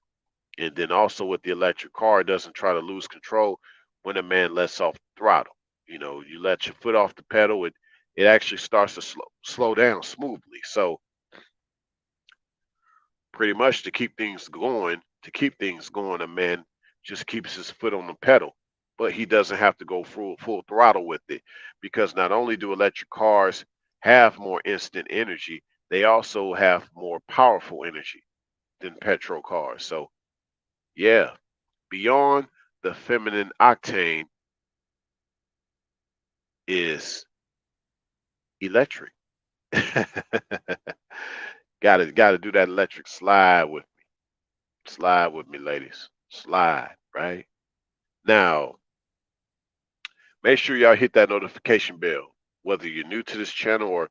And then also with the electric car, it doesn't try to lose control when a man lets off the throttle. You know, you let your foot off the pedal, it actually starts to slow down smoothly. So pretty much to keep things going, a man just keeps his foot on the pedal, but he doesn't have to go full throttle with it, because not only do electric cars have more instant energy, they also have more powerful energy than petrol cars. So yeah, beyond the feminine octane is electric. Gotta do that electric slide with me, ladies, slide right now. Make sure y'all hit that notification bell, whether you're new to this channel or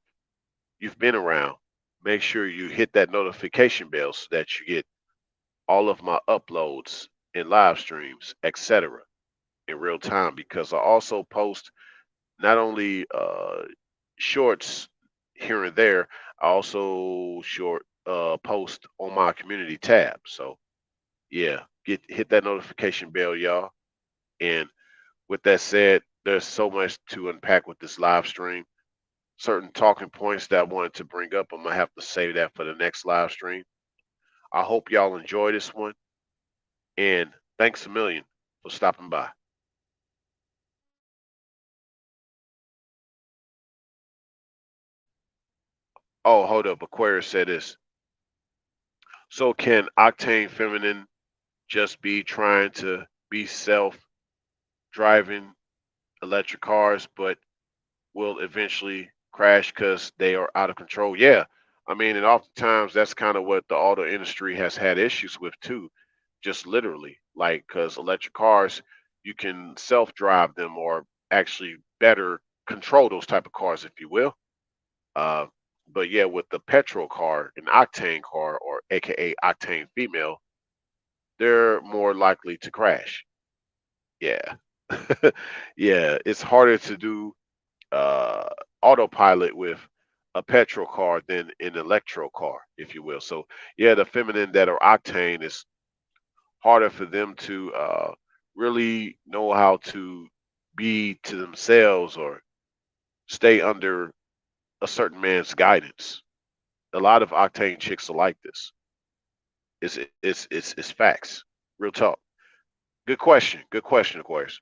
you've been around. Make sure you hit that notification bell so that you get all of my uploads and live streams, etc., in real time, because I also post not only shorts here and there, I also short post on my community tab. So yeah, hit that notification bell, y'all. And with that said, there's so much to unpack with this live stream. Certain talking points that I wanted to bring up, I'm gonna have to save that for the next live stream. I hope y'all enjoy this one, and thanks a million for stopping by. Oh, hold up, Aquarius said this. So can Octane Feminine just be trying to be self-driving electric cars, but will eventually crash because they are out of control? Yeah, I mean, and oftentimes that's kind of what the auto industry has had issues with too, just literally, like, because electric cars, you can self-drive them, or actually better control those type of cars, if you will. Uh, but yeah, with the petrol car, an octane car, or AKA octane female, they're more likely to crash. Yeah. Yeah, it's harder to do uh, autopilot with a petrol car than an electro car, if you will. So yeah, the feminine that are octane is harder for them to really know how to be to themselves or stay under a certain man's guidance. A lot of octane chicks are like this. It's facts, real talk. Good question, Aquarius.